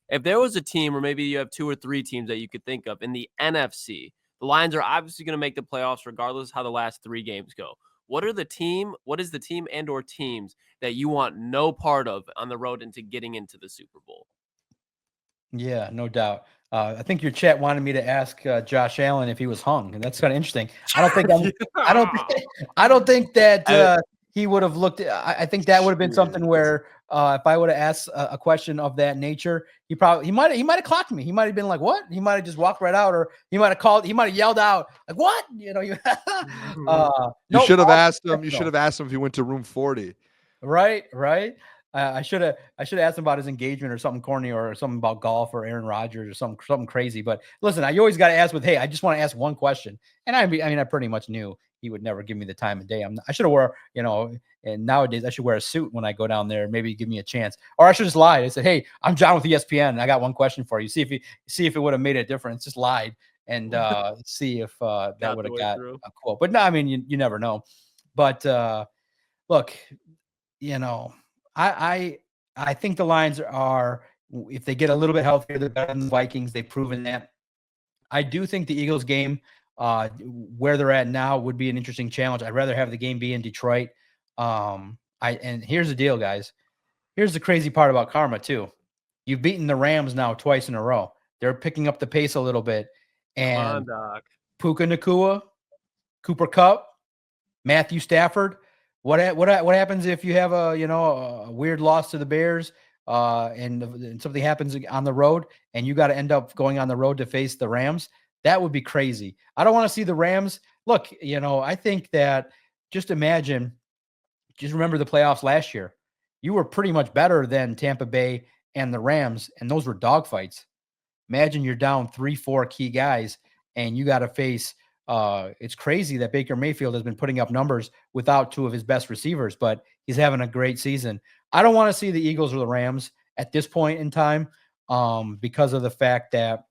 If there was a team, or maybe you have 2 or 3 teams that you could think of in the NFC, the Lions are obviously going to make the playoffs regardless of how the last 3 games go. What is the team and or teams that you want no part of on the road into getting into the Super Bowl? Yeah, no doubt. I think your chat wanted me to ask Josh Allen if he was hung, and that's kind of interesting. I don't think that he would have looked. I think that would have been something where if I would have asked a question of that nature, he might have clocked me. He might have been like, "What?" He might have just walked right out, or he might have yelled out like, "What?" You should have asked him. You should have asked him if he went to room 40. Right. I should have asked him about his engagement or something corny, or something about golf or Aaron Rodgers or something crazy. But listen, you always got to ask hey, I just want to ask one question. And I pretty much knew he would never give me the time of day. I should have wore, and nowadays I should wear a suit when I go down there. Maybe give me a chance, or I should just lie. I said, hey, I'm John with ESPN, and I got one question for you. See if it would have made a difference. Just lied and see if that would have got a quote. But no, you never know. But look, I think the Lions are, if they get a little bit healthier, they're better than the Vikings. They've proven that. I do think the Eagles game, where they're at now, would be an interesting challenge. I'd rather have the game be in Detroit. And here's the deal, guys. Here's the crazy part about karma too. You've beaten the Rams now twice in a row. They're picking up the pace a little bit. And come on, Doc. Puka Nacua, Cooper Kupp, Matthew Stafford. What happens if you have a weird loss to the Bears and something happens on the road and you got to end up going on the road to face the Rams? That would be crazy. I don't want to see the Rams. Look, I think that just remember the playoffs last year. You were pretty much better than Tampa Bay and the Rams, and those were dogfights. Imagine you're down 3-4 key guys and you got to face it's crazy that Baker Mayfield has been putting up numbers without 2 of his best receivers, but he's having a great season. I don't want to see the Eagles or the Rams at this point in time because of the fact that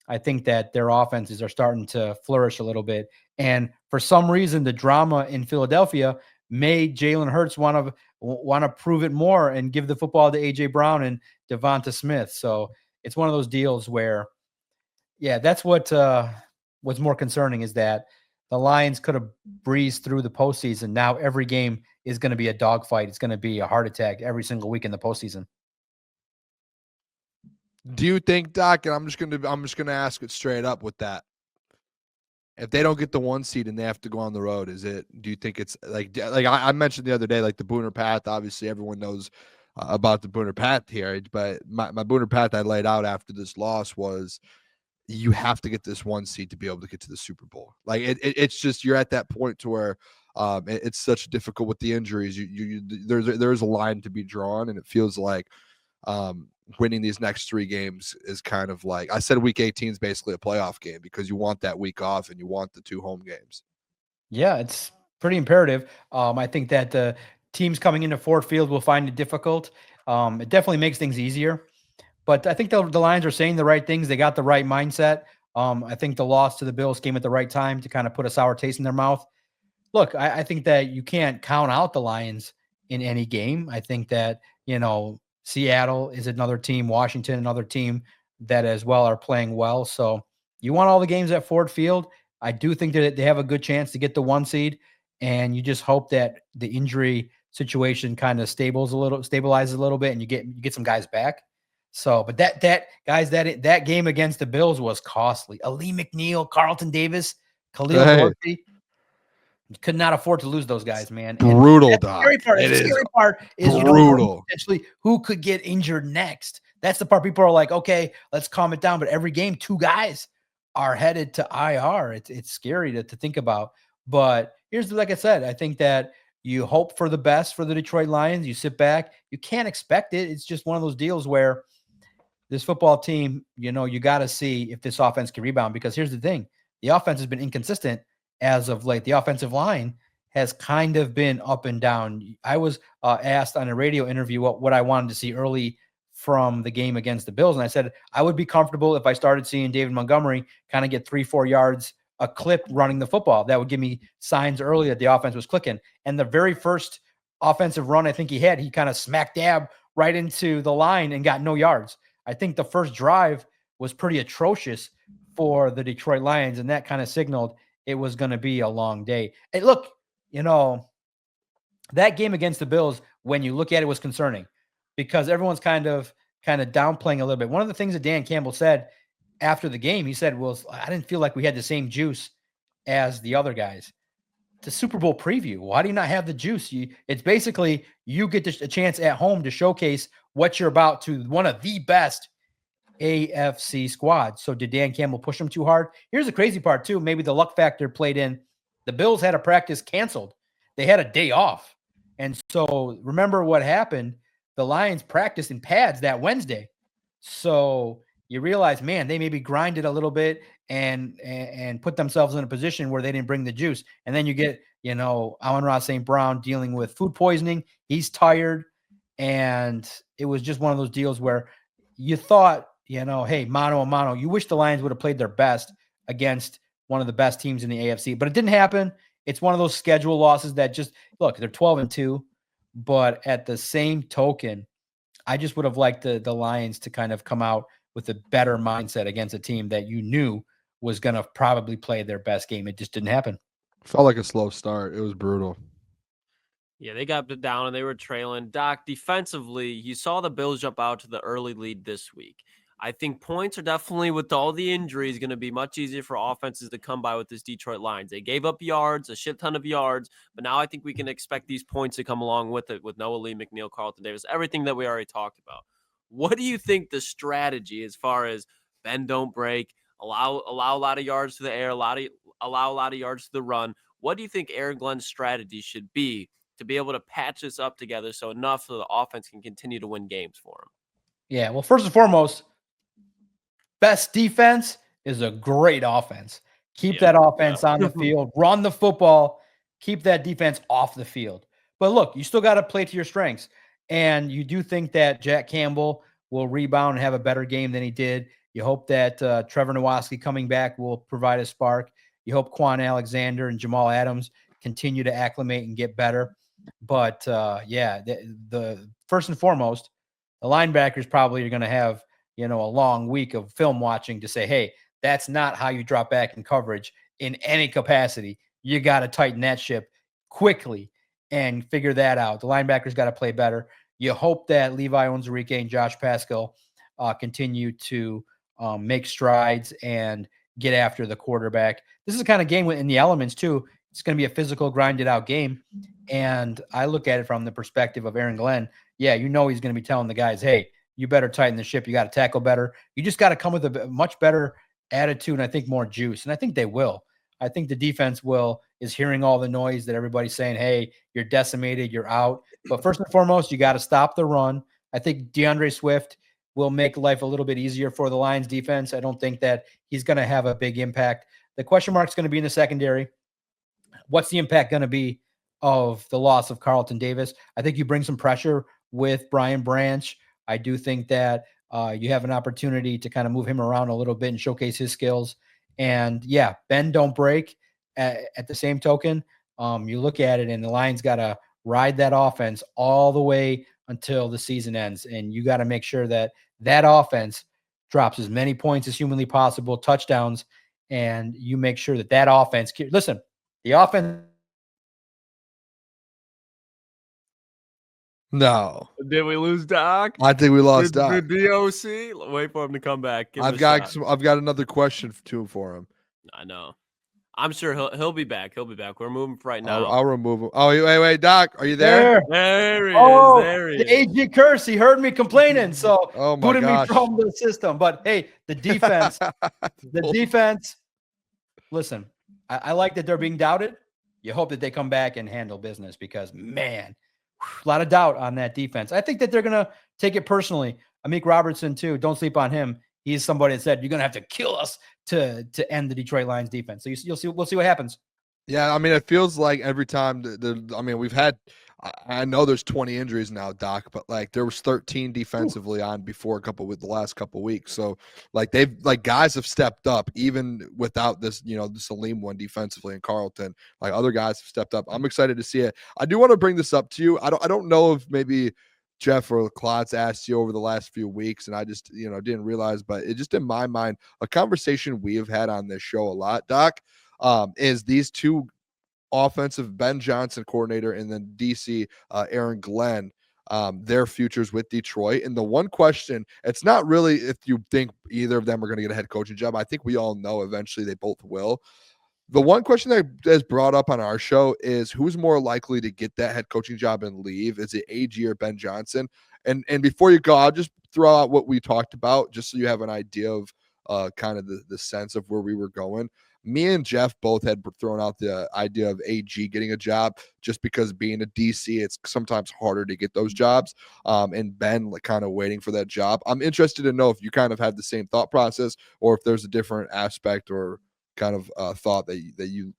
I think that their offenses are starting to flourish a little bit. And for some reason, the drama in Philadelphia made Jalen Hurts want to prove it more and give the football to A.J. Brown and Devonta Smith. So it's one of those deals where, yeah, that's what's more concerning is that the Lions could have breezed through the postseason. Now every game is going to be a dogfight. It's going to be a heart attack every single week in the postseason. Do you think, Doc, and I'm just gonna ask it straight up with that, if they don't get the 1 seed and they have to go on the road, do you think it's like I mentioned the other day, like the Booner path? Obviously, everyone knows about the Booner path here, but my Booner path I laid out after this loss was you have to get this 1 seed to be able to get to the Super Bowl. Like it's just you're at that point to where it's such difficult with the injuries. There's a line to be drawn, and it feels like winning these next 3 games is kind of like I said. Week 18 is basically a playoff game because you want that week off and you want the 2 home games. Yeah, it's pretty imperative. I think that the teams coming into Ford Field will find it difficult. It definitely makes things easier. But I think the Lions are saying the right things. They got the right mindset. I think the loss to the Bills came at the right time to kind of put a sour taste in their mouth. Look, I think that you can't count out the Lions in any game. I think that, Seattle is another team, Washington, another team that as well are playing well. So you want all the games at Ford Field. I do think that they have a good chance to get the 1 seed. And you just hope that the injury situation kind of stabilizes a little bit and you get some guys back. So, but that game against the Bills was costly. Ali McNeil, Carlton Davis, Khalil Dorsey. Could not afford to lose those guys, man. Brutal, Doc. The scary part is brutal. Essentially, who could get injured next? That's the part people are like, okay, let's calm it down. But every game, 2 guys are headed to IR. It's scary to think about. But like I said, I think that you hope for the best for the Detroit Lions. You sit back. You can't expect it. It's just one of those deals where this football team, you got to see if this offense can rebound. Because here's the thing. The offense has been inconsistent as of late. The offensive line has kind of been up and down. I was asked on a radio interview what I wanted to see early from the game against the Bills. And I said, I would be comfortable if I started seeing David Montgomery kind of get 3-4 yards a clip running the football. That would give me signs early that the offense was clicking. And the very first offensive run I think he had, he kind of smack dab right into the line and got no yards. I think the first drive was pretty atrocious for the Detroit Lions, and that kind of signaled it was going to be a long day. And look, that game against the Bills, when you look at it, was concerning because everyone's kind of downplaying a little bit. One of the things that Dan Campbell said after the game, he said, well, I didn't feel like we had the same juice as the other guys. The Super Bowl preview. Why do you not have the juice? It's basically you get a chance at home to showcase what you're about to one of the best AFC squads. So did Dan Campbell push them too hard? Here's the crazy part too. Maybe the luck factor played in. The Bills had a practice canceled. They had a day off. And so remember what happened. The Lions practiced in pads that Wednesday. So you realize, man, they maybe grinded a little bit and put themselves in a position where they didn't bring the juice. And then you get, Amon-Ra St. Brown dealing with food poisoning. He's tired. And it was just one of those deals where you thought, hey, mano a mano, you wish the Lions would have played their best against one of the best teams in the AFC, but it didn't happen. It's one of those schedule losses that just, look, they're 12-2, but at the same token, I just would have liked the Lions to kind of come out with a better mindset against a team that you knew was going to probably play their best game. It just didn't happen. Felt like a slow start. It was brutal. Yeah, they got down and they were trailing. Doc, defensively, you saw the Bills jump out to the early lead this week. I think points are definitely, with all the injuries, going to be much easier for offenses to come by with this Detroit Lions. They gave up yards, a shit ton of yards, but now I think we can expect these points to come along with it, with Noah Lee, McNeil, Carlton Davis, everything that we already talked about. What do you think the strategy as far as bend, don't break, allow a lot of yards to the air, allow a lot of yards to the run? What do you think Aaron Glenn's strategy should be to be able to patch this up together so enough so the offense can continue to win games for him? Yeah, well, first and foremost, best defense is a great offense. Keep that offense on the field, run the football, keep that defense off the field. But look, you still got to play to your strengths. And you do think that Jack Campbell will rebound and have a better game than he did. You hope that Trevor Nowatzki coming back will provide a spark. You hope Quan Alexander and Jamal Adams continue to acclimate and get better. But yeah, the first and foremost, the linebackers probably are going to have, a long week of film watching to say, hey, that's not how you drop back in coverage in any capacity. You got to tighten that ship quickly and figure that out. The linebackers got to play better. You hope that Levi Onwuzurike and Josh Paschal continue to make strides and get after the quarterback. This is the kind of game in the elements too. It's going to be a physical, grinded out game. And I look at it from the perspective of Aaron Glenn. Yeah, he's going to be telling the guys, hey, you better tighten the ship. You got to tackle better. You just got to come with a much better attitude and I think more juice. And I think they will. I think the defense is hearing all the noise that everybody's saying, hey, you're decimated, you're out. But first and foremost, you got to stop the run. I think DeAndre Swift will make life a little bit easier for the Lions defense. I don't think that he's going to have a big impact. The question mark is going to be in the secondary. What's the impact going to be of the loss of Carlton Davis? I think you bring some pressure with Brian Branch. I do think that you have an opportunity to kind of move him around a little bit and showcase his skills. And yeah, bend, don't break. At the same token, you look at it and the Lions got to ride that offense all the way until the season ends. And you got to make sure that offense drops as many points as humanly possible, touchdowns, and you make sure that offense, listen, the offense. No. Did we lose Doc? I think we lost Doc. DOC? Wait for him to come back. I've got another question for him. I know. I'm sure he'll be back. He'll be back. We're moving right now. I'll remove him. Oh, wait, Doc, are you there? There he is. There he is. The AG curse. He heard me complaining, so booted me gosh. from the system. But hey, the defense, Listen, I like that they're being doubted. You hope that they come back and handle business because, man, a lot of doubt on that defense. I think that they're going to take it personally. Amik Robertson, too. Don't sleep on him. He's somebody that said, you're going to have to kill us to end the Detroit Lions defense. So you'll see. We'll see what happens. Yeah, I mean, it feels like every time we've had, I know there's 20 injuries now, Doc, but like there was 13 defensively on before the last couple weeks. So like guys have stepped up even without this, the Salim one defensively and Carlton, like other guys have stepped up. I'm excited to see it. I do want to bring this up to you. I don't know if maybe Jeff or Klotz asked you over the last few weeks, and I just, didn't realize, but it just in my mind, a conversation we have had on this show a lot, Doc, is these two offensive Ben Johnson coordinator and then DC Aaron Glenn, their futures with Detroit. And the one question, it's not really if you think either of them are going to get a head coaching job. I think we all know eventually they both will. The one question that is brought up on our show is who's more likely to get that head coaching job and leave? Is it AG or Ben Johnson? And before you go, I'll just throw out what we talked about just so you have an idea of kind of the sense of where we were going. Me and Jeff both had thrown out the idea of AG getting a job just because being a DC, it's sometimes harder to get those jobs. And Ben kind of waiting for that job. I'm interested to know if you kind of had the same thought process or if there's a different aspect or kind of thought that you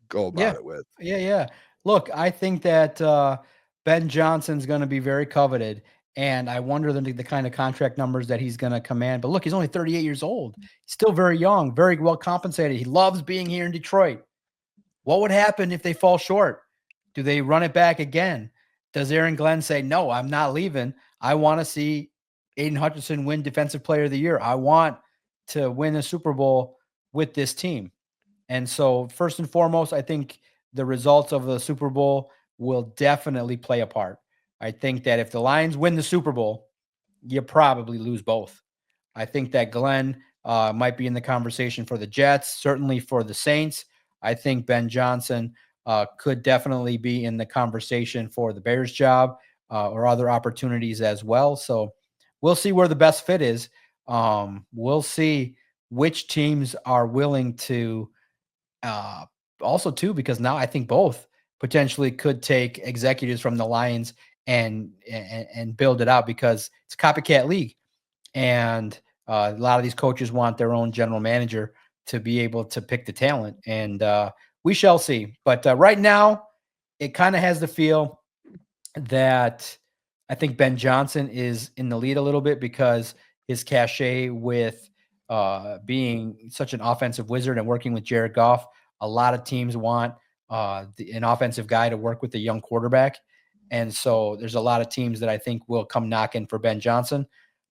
go about it with. Yeah. Look, I think that Ben Johnson's going to be very coveted. And I wonder the kind of contract numbers that he's going to command. But look, he's only 38 years old. He's still very young, very well compensated. He loves being here in Detroit. What would happen if they fall short? Do they run it back again? Does Aaron Glenn say, no, I'm not leaving. I want to see Aiden Hutchinson win Defensive Player of the Year. I want to win a Super Bowl with this team. And so first and foremost, I think the results of the Super Bowl will definitely play a part. I think that if the Lions win the Super Bowl, you probably lose both. I think that Glenn might be in the conversation for the Jets, certainly for the Saints. I think Ben Johnson could definitely be in the conversation for the Bears job or other opportunities as well. So we'll see where the best fit is. We'll see which teams are willing to also too, because now I think both potentially could take executives from the Lions and build it out because it's a copycat league. And a lot of these coaches want their own general manager to be able to pick the talent. And we shall see. But right now, it kind of has the feel that I think Ben Johnson is in the lead a little bit because his cachet with being such an offensive wizard and working with Jared Goff, a lot of teams want an offensive guy to work with a young quarterback. And so there's a lot of teams that I think will come knocking for Ben Johnson.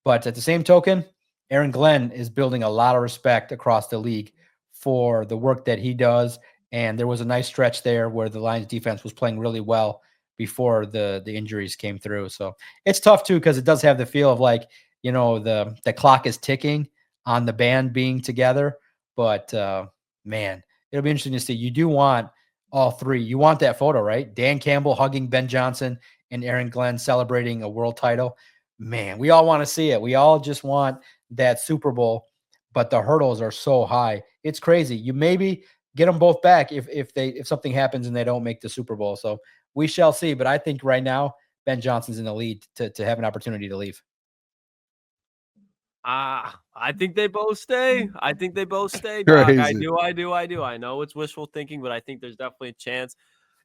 But at the same token, Aaron Glenn is building a lot of respect across the league for the work that he does. And there was a nice stretch there where the Lions defense was playing really well before the injuries came through. So it's tough too, because it does have the feel of like, the clock is ticking on the band being together. But man, it'll be interesting to see. You do want all three. You want that photo, right? Dan Campbell hugging Ben Johnson and Aaron Glenn celebrating a world title. Man, we all want to see it. We all just want that Super Bowl, but the hurdles are so high. It's crazy. You maybe get them both back if something happens and they don't make the Super Bowl. So we shall see. But I think right now Ben Johnson's in the lead to have an opportunity to leave. I think they both stay. I think they both stay, Doc. I do. I know it's wishful thinking, but I think there's definitely a chance.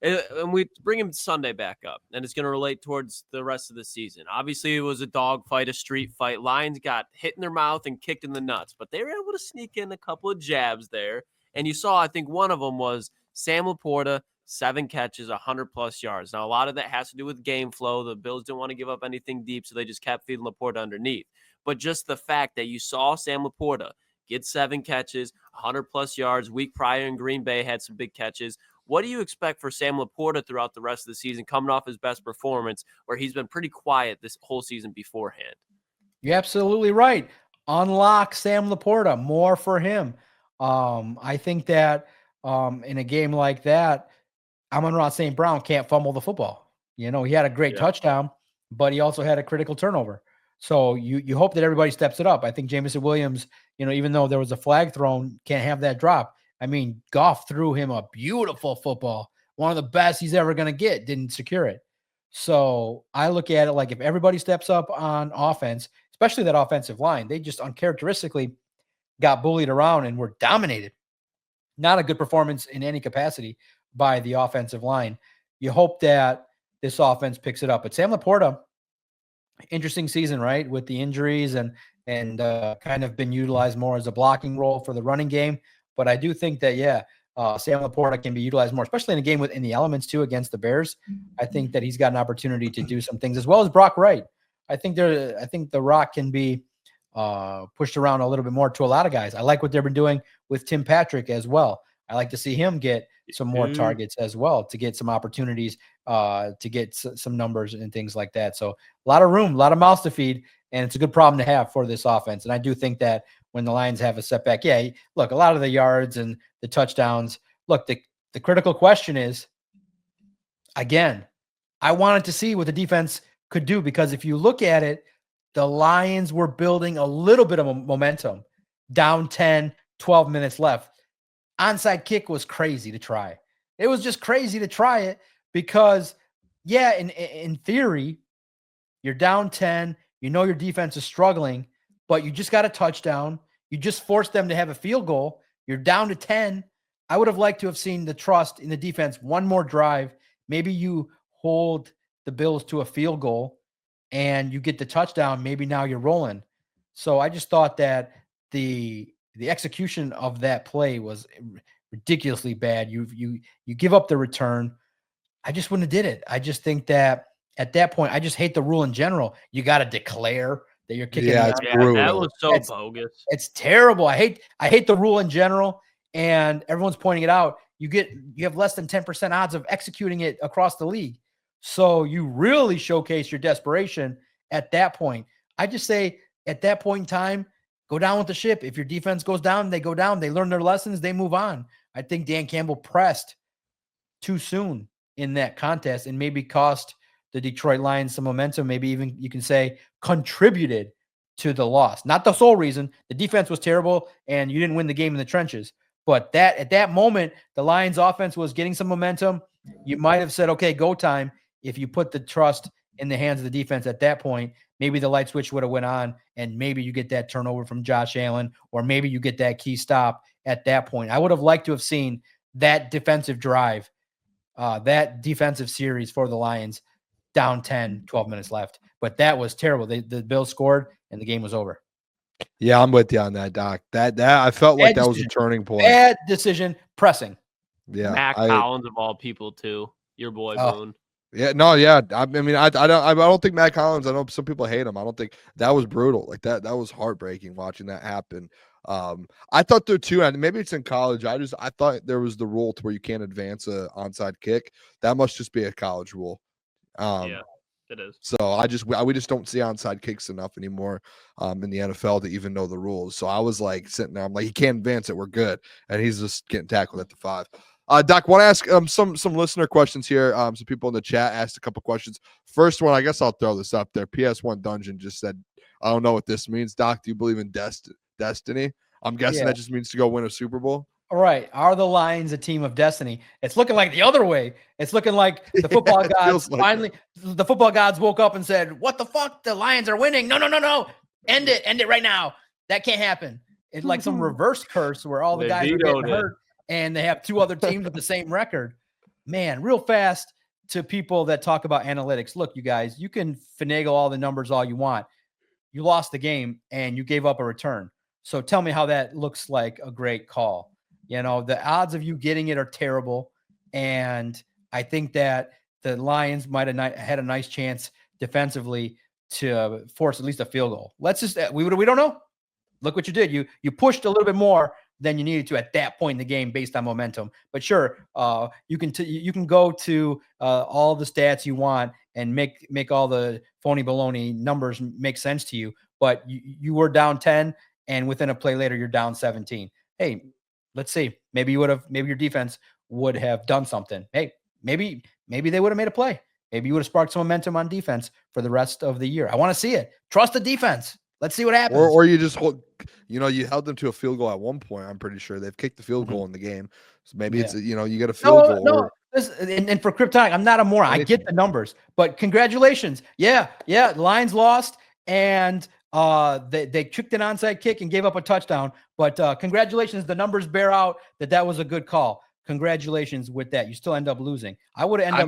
And we bring him Sunday back up, and it's going to relate towards the rest of the season. Obviously, it was a dog fight, a street fight. Lions got hit in their mouth and kicked in the nuts, but they were able to sneak in a couple of jabs there. And you saw, I think one of them was Sam Laporta, 7 catches, 100-plus yards. Now, a lot of that has to do with game flow. The Bills didn't want to give up anything deep, so they just kept feeding Laporta underneath. But just the fact that you saw Sam Laporta get 7 catches, 100-plus yards. Week prior in Green Bay had some big catches. What do you expect for Sam Laporta throughout the rest of the season, coming off his best performance, where he's been pretty quiet this whole season beforehand? You're absolutely right. Unlock Sam Laporta, more for him. I think that in a game like that, Amon-Ra St. Brown can't fumble the football. He had a great touchdown, but he also had a critical turnover. So you hope that everybody steps it up. I think Jameson Williams, even though there was a flag thrown, can't have that drop. I mean, Goff threw him a beautiful football, one of the best he's ever going to get, didn't secure it. So I look at it like if everybody steps up on offense, especially that offensive line, they just uncharacteristically got bullied around and were dominated. Not a good performance in any capacity by the offensive line. You hope that this offense picks it up. But Sam Laporta, interesting season, right? With the injuries and kind of been utilized more as a blocking role for the running game. But I do think that, Sam Laporta can be utilized more, especially in a game in the elements too against the Bears. I think that he's got an opportunity to do some things, as well as Brock Wright. I think the Rock can be pushed around a little bit more to a lot of guys. I like what they've been doing with Tim Patrick as well. I like to see him get some more targets as well, to get some opportunities, to get some numbers and things like that. So a lot of room, a lot of mouths to feed, and it's a good problem to have for this offense. And I do think that when the Lions have a setback, look, a lot of the yards and the touchdowns, look, the critical question is, again, I wanted to see what the defense could do, because if you look at it, the Lions were building a little bit of momentum, down 10, 12 minutes left. Onside kick was crazy to try. It was just crazy to try it because, in theory, you're down 10. Your defense is struggling, but you just got a touchdown. You just forced them to have a field goal. You're down to 10. I would have liked to have seen the trust in the defense, one more drive. Maybe you hold the Bills to a field goal and you get the touchdown. Maybe now you're rolling. So I just thought that the execution of that play was ridiculously bad. You give up the return. I just wouldn't have did it. I just think that at that point, I just hate the rule in general. You got to declare that you're kicking. It's brutal. That was so bogus. It's terrible. I hate the rule in general, and everyone's pointing it out. You have less than 10% odds of executing it across the league. So you really showcase your desperation at that point. I just say at that point in time, go down with the ship. If your defense goes down, they go down. They learn their lessons. They move on. I think Dan Campbell pressed too soon in that contest and maybe cost the Detroit Lions some momentum. Maybe even you can say contributed to the loss. Not the sole reason. The defense was terrible and you didn't win the game in the trenches. But at that moment, the Lions offense was getting some momentum. You might have said, okay, go time. If you put the trust in the hands of the defense at that point, maybe the light switch would have went on and maybe you get that turnover from Josh Allen, or maybe you get that key stop at that point. I would have liked to have seen that defensive drive, that defensive series for the Lions down 10, 12 minutes left. But that was terrible. The Bills scored and the game was over. Yeah, I'm with you on that, Doc. That I felt like that was a turning point. Bad decision, pressing. Yeah, Matt Collins of all people too. Your boy Boone. Yeah, no, yeah. I mean, I don't think Matt Collins. I know some people hate him. I don't think that was brutal. Like that was heartbreaking watching that happen. I thought there too, and maybe it's in college. I thought there was the rule to where you can't advance a onside kick. That must just be a college rule. Yeah, it is. So we just don't see onside kicks enough anymore in the NFL to even know the rules. So I was like sitting there, I'm like, he can't advance it. We're good, and he's just getting tackled at the 5. Doc, want to ask some listener questions here. Some people in the chat asked a couple questions. First one, I guess I'll throw this up there. PS1 Dungeon just said, I don't know what this means. Doc, do you believe in destiny? I'm guessing that just means to go win a Super Bowl. All right. Are the Lions a team of destiny? It's looking like the other way. It's looking like the football gods the football gods woke up and said, what the fuck? The Lions are winning. No. End it right now. That can't happen. It's like some reverse curse where all the guys are getting hurt and they have 2 other teams with the same record. Man, real fast to people that talk about analytics. Look, you guys, you can finagle all the numbers all you want. You lost the game and you gave up a return. So tell me how that looks like a great call. You know, the odds of you getting it are terrible. And I think that the Lions might have had a nice chance defensively to force at least a field goal. Let's just, we don't know. Look what you did. You pushed a little bit more than you needed to at that point in the game based on momentum. But sure, you can go to all the stats you want and make all the phony baloney numbers make sense to you. But you were down 10, and within a play later, you're down 17. Hey, let's see. Maybe your defense would have done something. Hey, maybe they would have made a play. Maybe you would have sparked some momentum on defense for the rest of the year. I want to see it. Trust the defense. Let's see what happens. Or you just you held them to a field goal at one point. I'm pretty sure they've kicked the field goal in the game. So maybe it's, you get a field goal. And for Kryptonic, I'm not a moron. I get the numbers, but congratulations. Yeah. Lions lost and they kicked an onside kick and gave up a touchdown, but congratulations. The numbers bear out that was a good call. Congratulations with that. You still end up losing. I would end up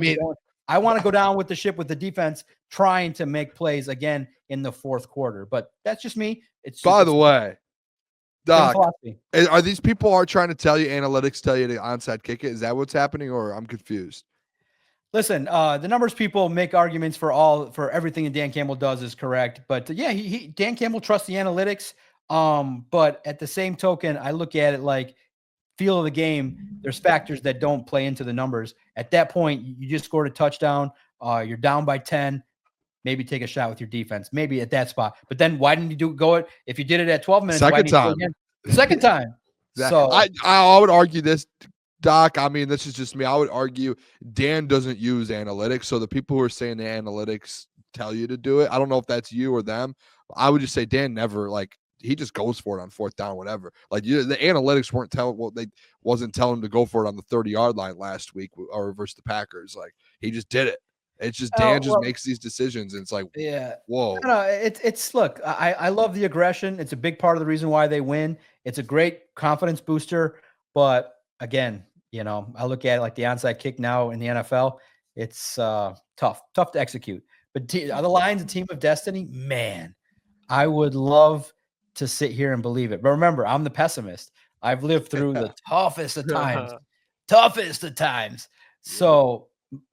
I want to go down with the ship with the defense trying to make plays again in the 4th quarter, but that's just me. By the way, Doc, are these people trying to tell you analytics tell you to onside kick it? Is that what's happening, or I'm confused? Listen, the numbers people make arguments for everything that Dan Campbell does is correct, but Dan Campbell trusts the analytics. But at the same token, I look at it like feel of the game. There's factors that don't play into the numbers. At that point, you just scored a touchdown. You're down by 10. Maybe take a shot with your defense. Maybe at that spot. But then why didn't you go it? If you did it at 12 minutes, second time. Second time. So I would argue this, Doc. I mean, this is just me. I would argue Dan doesn't use analytics. So the people who are saying the analytics tell you to do it, I don't know if that's you or them. I would just say Dan never he just goes for it on 4th down, whatever. Like the analytics wasn't telling him to go for it on the 30-yard line last week or versus the Packers. Like he just did it. It's just Dan makes these decisions, and it's like, whoa. No, it's look. I love the aggression. It's a big part of the reason why they win. It's a great confidence booster. But again, I look at it like the onside kick now in the NFL. It's tough to execute. But are the Lions a team of destiny? Man, I would love to sit here and believe it. But remember, I'm the pessimist. I've lived through the toughest of times. So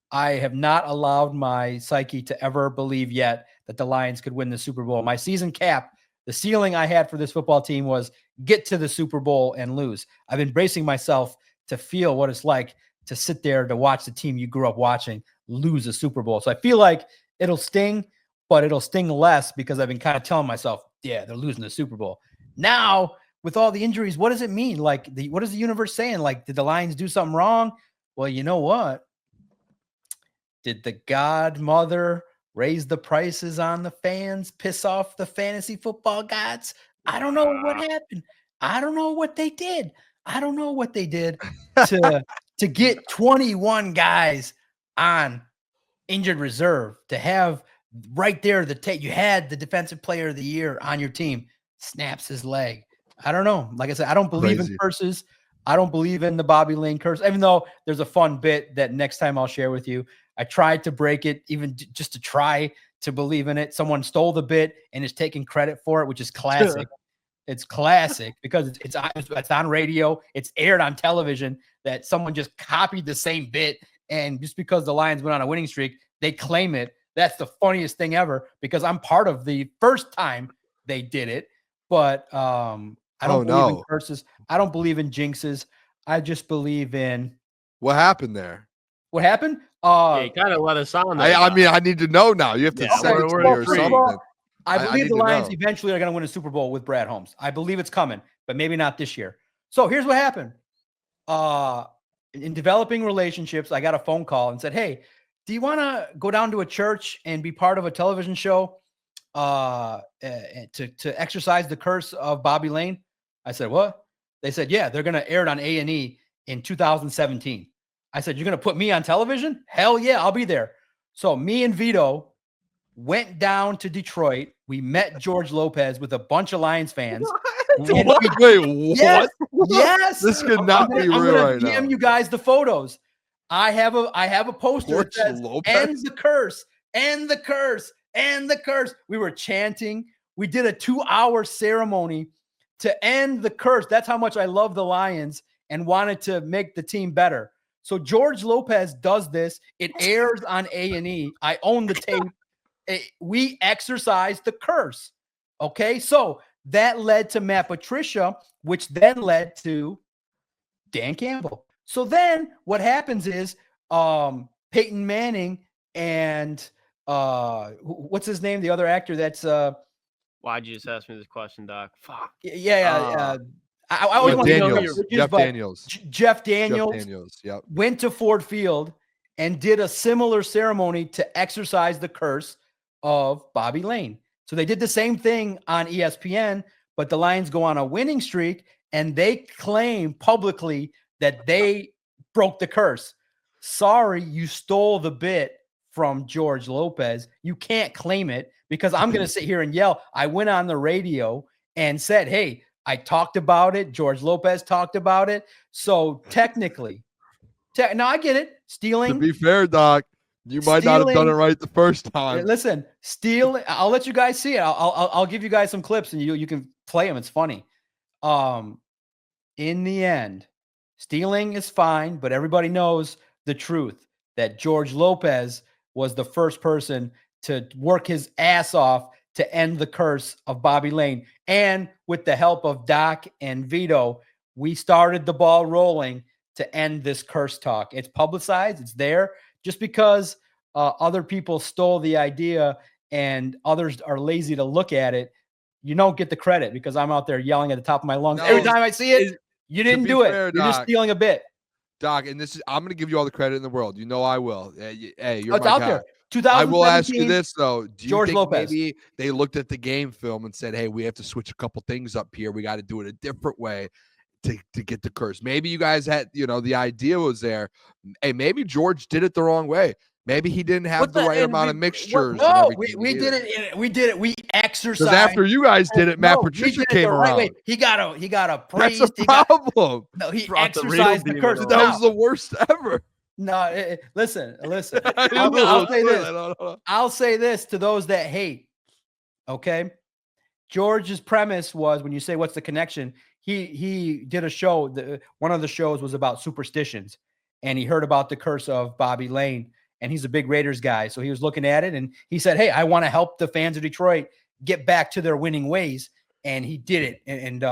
I have not allowed my psyche to ever believe yet that the Lions could win the Super Bowl. My season cap, the ceiling I had for this football team was get to the Super Bowl and lose. I've been bracing myself to feel what it's like to sit there to watch the team you grew up watching lose a Super Bowl. So I feel like it'll sting, but it'll sting less because I've been kind of telling myself, yeah, they're losing the Super Bowl. Now, with all the injuries, what does it mean? Like, what is the universe saying? Like, did the Lions do something wrong? Well, you know what? Did the godmother raise the prices on the fans, piss off the fantasy football gods? I don't know what happened. I don't know what they did. To get 21 guys on injured reserve, to have right there you had the defensive player of the year on your team, snaps his leg. I don't know. Like I said, I don't believe in curses. I don't believe in the Bobby Lane curse, even though there's a fun bit that next time I'll share with you. I tried to break it, even just to try to believe in it. Someone stole the bit and is taking credit for it, which is classic. It's classic because it's on radio. It's aired on television that someone just copied the same bit. And just because the Lions went on a winning streak, they claim it. That's the funniest thing ever because I'm part of the first time they did it. But I don't believe in curses. I don't believe in jinxes. I just believe in what happened there. What happened? You kind of let us on there. I mean, I need to know now. You have to say it to me or something. I believe the Lions eventually are going to win a Super Bowl with Brad Holmes. I believe it's coming, but maybe not this year. So here's what happened. In developing relationships, I got a phone call and said, hey, do you want to go down to a church and be part of a television show to exercise the curse of Bobby Lane? I said, what? They said, yeah, they're going to air it on A&E in 2017. I said, you're going to put me on television? Hell yeah, I'll be there. So me and Vito went down to Detroit. We met George Lopez with a bunch of Lions fans. Wait, what? Yes. This could not be real right now. I'm DM you guys the photos. I have a poster George that says, Lopez? end the curse, end the curse, end the curse. We were chanting. We did a 2-hour ceremony to end the curse. That's how much I love the Lions and wanted to make the team better. So George Lopez does this. It airs on A&E. I own the tape. We exercised the curse. Okay, so that led to Matt Patricia, which then led to Dan Campbell. So then what happens is Peyton Manning and what's his name? The other actor that's why'd you just ask me this question, Doc? Fuck. Yeah. I always want to know Jeff Daniels. Jeff Daniels yep. Went to Ford Field and did a similar ceremony to exercise the curse of Bobby Lane. So they did the same thing on ESPN, but the Lions go on a winning streak and they claim publicly that they broke the curse. Sorry, you stole the bit from George Lopez. You can't claim it because I'm going to sit here and yell. I went on the radio and said, hey, I talked about it. George Lopez talked about it. So technically, now I get it. Stealing. To be fair, Doc, you might not have done it right the first time. Listen, stealing. I'll let you guys see it. I'll give you guys some clips and you can play them. It's funny. In the end, stealing is fine, but everybody knows the truth that George Lopez was the first person to work his ass off to end the curse of Bobby Lane. And with the help of Doc and Vito, we started the ball rolling to end this curse talk. It's publicized. It's there. Just because other people stole the idea and others are lazy to look at it, you don't get the credit because I'm out there yelling at the top of my lungs. Every time I see it, you didn't do it. You're just stealing a bit. Doc, and I'm going to give you all the credit in the world. You know I will. Hey, you're it's my out guy. there. I will ask you this, though. Do you George think Lopez. maybe they looked at the game film and said, hey, we have to switch a couple things up here. We got to do it a different way to get the curse. Maybe you guys had, the idea was there. Hey, maybe George did it the wrong way. Maybe he didn't have the right amount of mixtures. No, we did it. We did it. We exercised. Because after you guys did it, Matt Patricia came around. Right. He got a praise. That's a problem. He exercised the curse. That was the worst ever. No, listen. I'll say this to those that hate. Okay, George's premise was when you say what's the connection, he did a show. One of the shows was about superstitions, and he heard about the curse of Bobby Lane, and he's a big Raiders guy, so he was looking at it, and he said, "Hey, I want to help the fans of Detroit get back to their winning ways," and he did it, and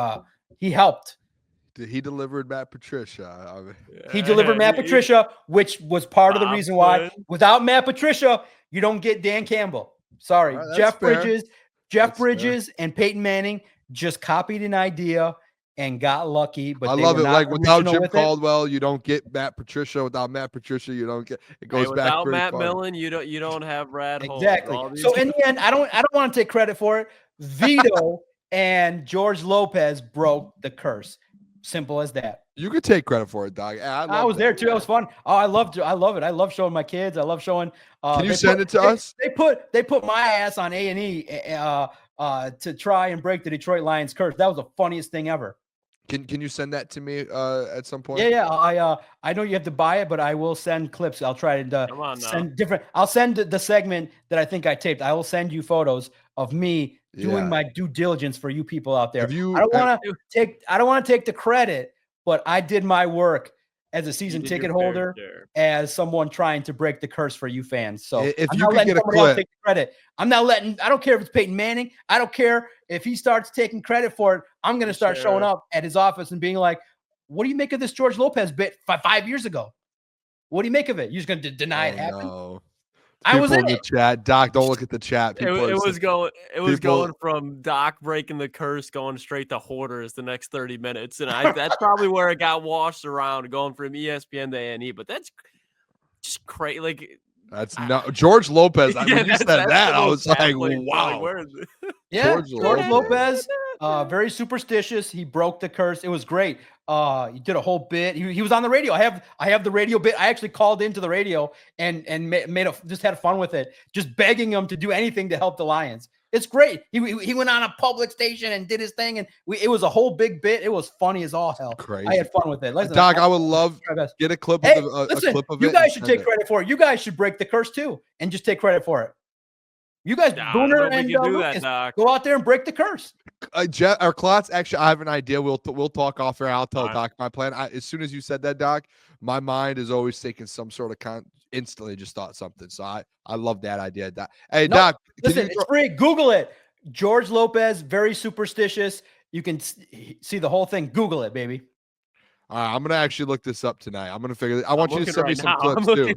he helped. He delivered Matt Patricia. He delivered Matt Patricia, which was part of the reason why without Matt Patricia, you don't get Dan Campbell. Sorry. Right, Jeff Bridges and Peyton Manning just copied an idea and got lucky. But I love it. Like without Jim Caldwell, you don't get Matt Patricia. Without Matt Patricia, you don't get it goes back. Without Matt Millen, you don't have Brad Holmes. Exactly. So in the end, I don't want to take credit for it. Vito and George Lopez broke the curse. Simple as that. You could take credit for it, Doc. I was there too. It was fun. Oh, I loved it. I love it. I love showing my kids. I love showing. Can you send it to us? They put my ass on A&E to try and break the Detroit Lions curse. That was the funniest thing ever. Can you send that to me at some point? Yeah. I know you have to buy it, but I will send clips. I'll try to send different. I'll send the segment that I think I taped. I will send you photos of me doing my due diligence for you people out there. I don't want to take the credit, but I did my work as a season ticket holder, as someone trying to break the curse for you fans. So if I'm you not could letting get a somebody else clip, take the credit. I don't care if it's Peyton Manning. I don't care if he starts taking credit for it. I'm going to start showing up at his office and being like, what do you make of this George Lopez bit 5 years ago? What do you make of it? You're just going to deny it happened? No. I was in the chat. Doc, don't look at the chat. It was going from Doc breaking the curse, going straight to Hoarders the next 30 minutes, and that's probably where it got washed around, going from ESPN to A&E. But that's just crazy. Like that's not George Lopez. When you said that, I was like, wow. Where is it? Yeah, George Lopez, very superstitious. He broke the curse. It was great. He did a whole bit. He was on the radio. I have the radio bit. I actually called into the radio and just had fun with it, just begging him to do anything to help the Lions. It's great. He went on a public station and did his thing, and it was a whole big bit. It was funny as all hell. Crazy. I had fun with it. Listen, Doc, I would love get a clip of a clip of it. You guys should take credit for it. You guys should break the curse too, and just take credit for it. You guys, Booner and Lukas, go out there and break the curse. Jeff or Klotz, actually, I have an idea. We'll talk off air. I'll tell Doc my plan. As soon as you said that, Doc, my mind is always thinking some sort of instantly just thought something. So I love that idea. Doc. Hey, Doc, listen, it's free. Google it. George Lopez, very superstitious. You can see the whole thing. Google it, baby. All right, I'm gonna actually look this up tonight. I'm gonna figure. I want you to send me some clips too.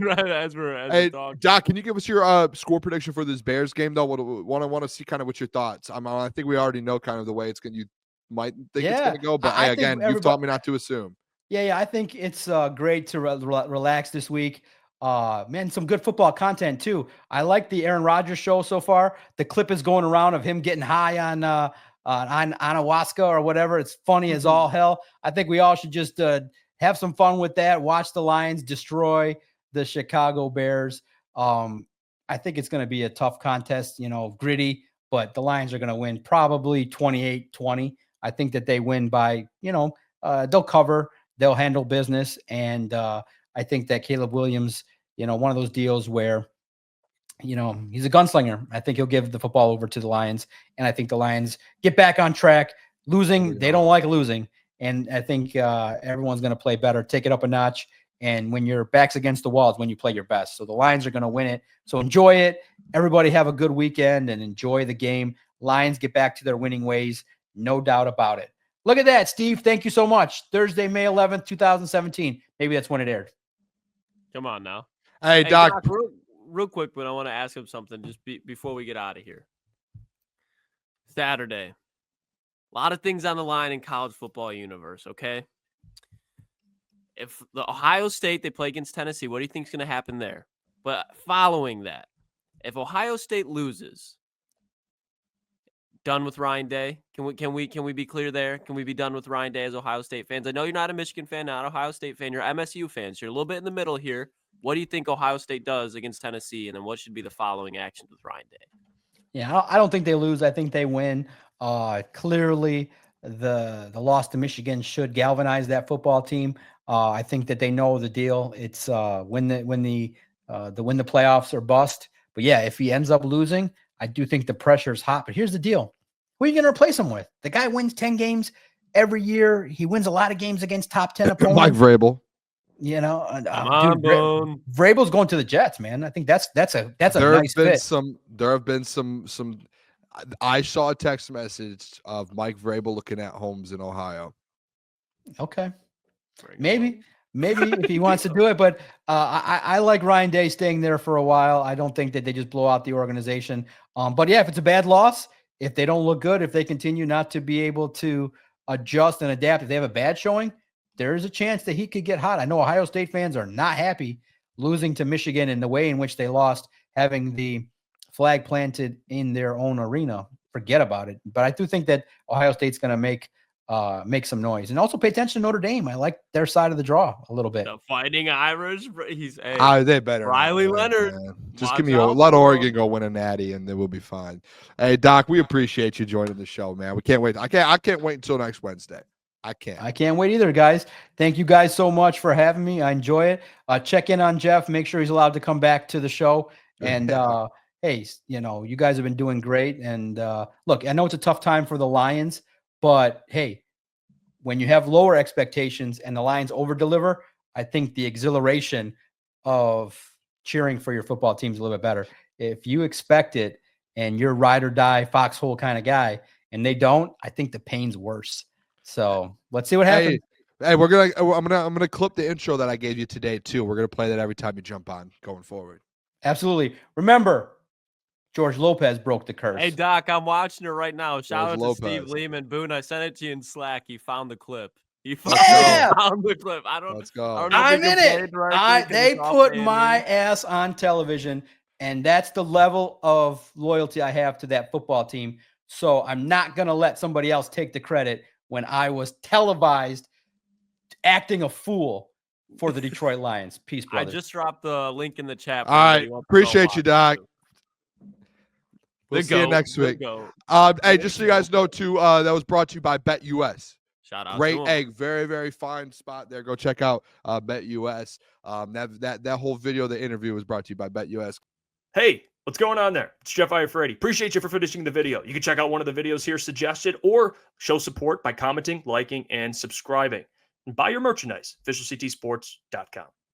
Hey, Doc, can you give us your score prediction for this Bears game though? Want to see kind of what your thoughts. I think we already know kind of the way it's gonna. You might think it's gonna go, but again, you've taught me not to assume. Yeah, I think it's great to relax this week. Man, some good football content too. I like the Aaron Rodgers show so far. The clip is going around of him getting high on ayahuasca or whatever. It's funny as all hell. I think we all should just have some fun with that. Watch the Lions destroy the Chicago Bears. I think it's going to be a tough contest, gritty, but the Lions are going to win probably 28-20. I think that they win by, they'll cover, they'll handle business. And I think that Caleb Williams, one of those deals where, he's a gunslinger. I think he'll give the football over to the Lions, and I think the Lions get back on track. Losing, they don't like losing, and I think everyone's going to play better, take it up a notch, and when your back's against the wall is when you play your best. So the Lions are going to win it. So enjoy it. Everybody have a good weekend and enjoy the game. Lions get back to their winning ways, no doubt about it. Look at that, Steve. Thank you so much. Thursday, May 11th, 2017. Maybe that's when it aired. Come on now. Hey, Doc real quick, but I want to ask him something just before we get out of here. Saturday. A lot of things on the line in college football universe, okay? If the Ohio State, they play against Tennessee, what do you think is going to happen there? But following that, if Ohio State loses, done with Ryan Day? Can we be clear there? Can we be done with Ryan Day as Ohio State fans? I know you're not a Michigan fan, not an Ohio State fan. You're MSU fans. You're a little bit in the middle here. What do you think Ohio State does against Tennessee, and then what should be the following actions with Ryan Day? Yeah, I don't think they lose. I think they win. Clearly, the loss to Michigan should galvanize that football team. I think that they know the deal. It's win the playoffs or bust. But yeah, if he ends up losing, I do think the pressure is hot. But here's the deal: who are you going to replace him with? The guy wins 10 games every year. He wins a lot of games against top 10 opponents. Mike Vrabel. Vrabel's going to the Jets, man. I think that's a nice fit. There have been some. I saw a text message of Mike Vrabel looking at homes in Ohio. Okay, maybe if he wants to do it, but I like Ryan Day staying there for a while. I don't think that they just blow out the organization. But yeah, if it's a bad loss, if they don't look good, if they continue not to be able to adjust and adapt, if they have a bad showing, there is a chance that he could get hot. I know Ohio State fans are not happy losing to Michigan in the way in which they lost, having the flag planted in their own arena. Forget about it. But I do think that Ohio State's going to make some noise. And also pay attention to Notre Dame. I like their side of the draw a little bit. The Fighting Irish. They better. Riley Leonard. Just give me let Oregon go win a natty, and then we'll be fine. Hey, Doc, we appreciate you joining the show, man. We can't wait. I can't wait until next Wednesday. I can't wait either, guys. Thank you guys so much for having me. I enjoy it. Check in on Jeff. Make sure he's allowed to come back to the show. And hey, you guys have been doing great. And look, I know it's a tough time for the Lions, but hey, when you have lower expectations and the Lions over-deliver, I think the exhilaration of cheering for your football team is a little bit better. If you expect it and you're ride or die foxhole kind of guy and they don't, I think the pain's worse. So let's see what happens. Hey, I'm gonna clip the intro that I gave you today too. We're gonna play that every time you jump on going forward. Absolutely. Remember, George Lopez broke the curse. Hey, Doc, I'm watching it right now. Shout out to Lopez. Steve Lehman. Boone, I sent it to you in Slack. He found the clip. He found the clip. Let's go. I'm in it. They put my ass on television, and that's the level of loyalty I have to that football team. So I'm not going to let somebody else take the credit when I was televised acting a fool for the Detroit Lions. Peace, brothers. I just dropped the link in the chat. All right. Appreciate you, Doc. We'll see you next week. Hey, just so you guys know, too, that was brought to you by BetUS. Shout out. Great egg. Very, very fine spot there. Go check out BetUS. That whole video, the interview was brought to you by BetUS. Hey, what's going on there? It's Jeff Iafrate. Appreciate you for finishing the video. You can check out one of the videos here suggested or show support by commenting, liking, and subscribing. And buy your merchandise, officialctsports.com.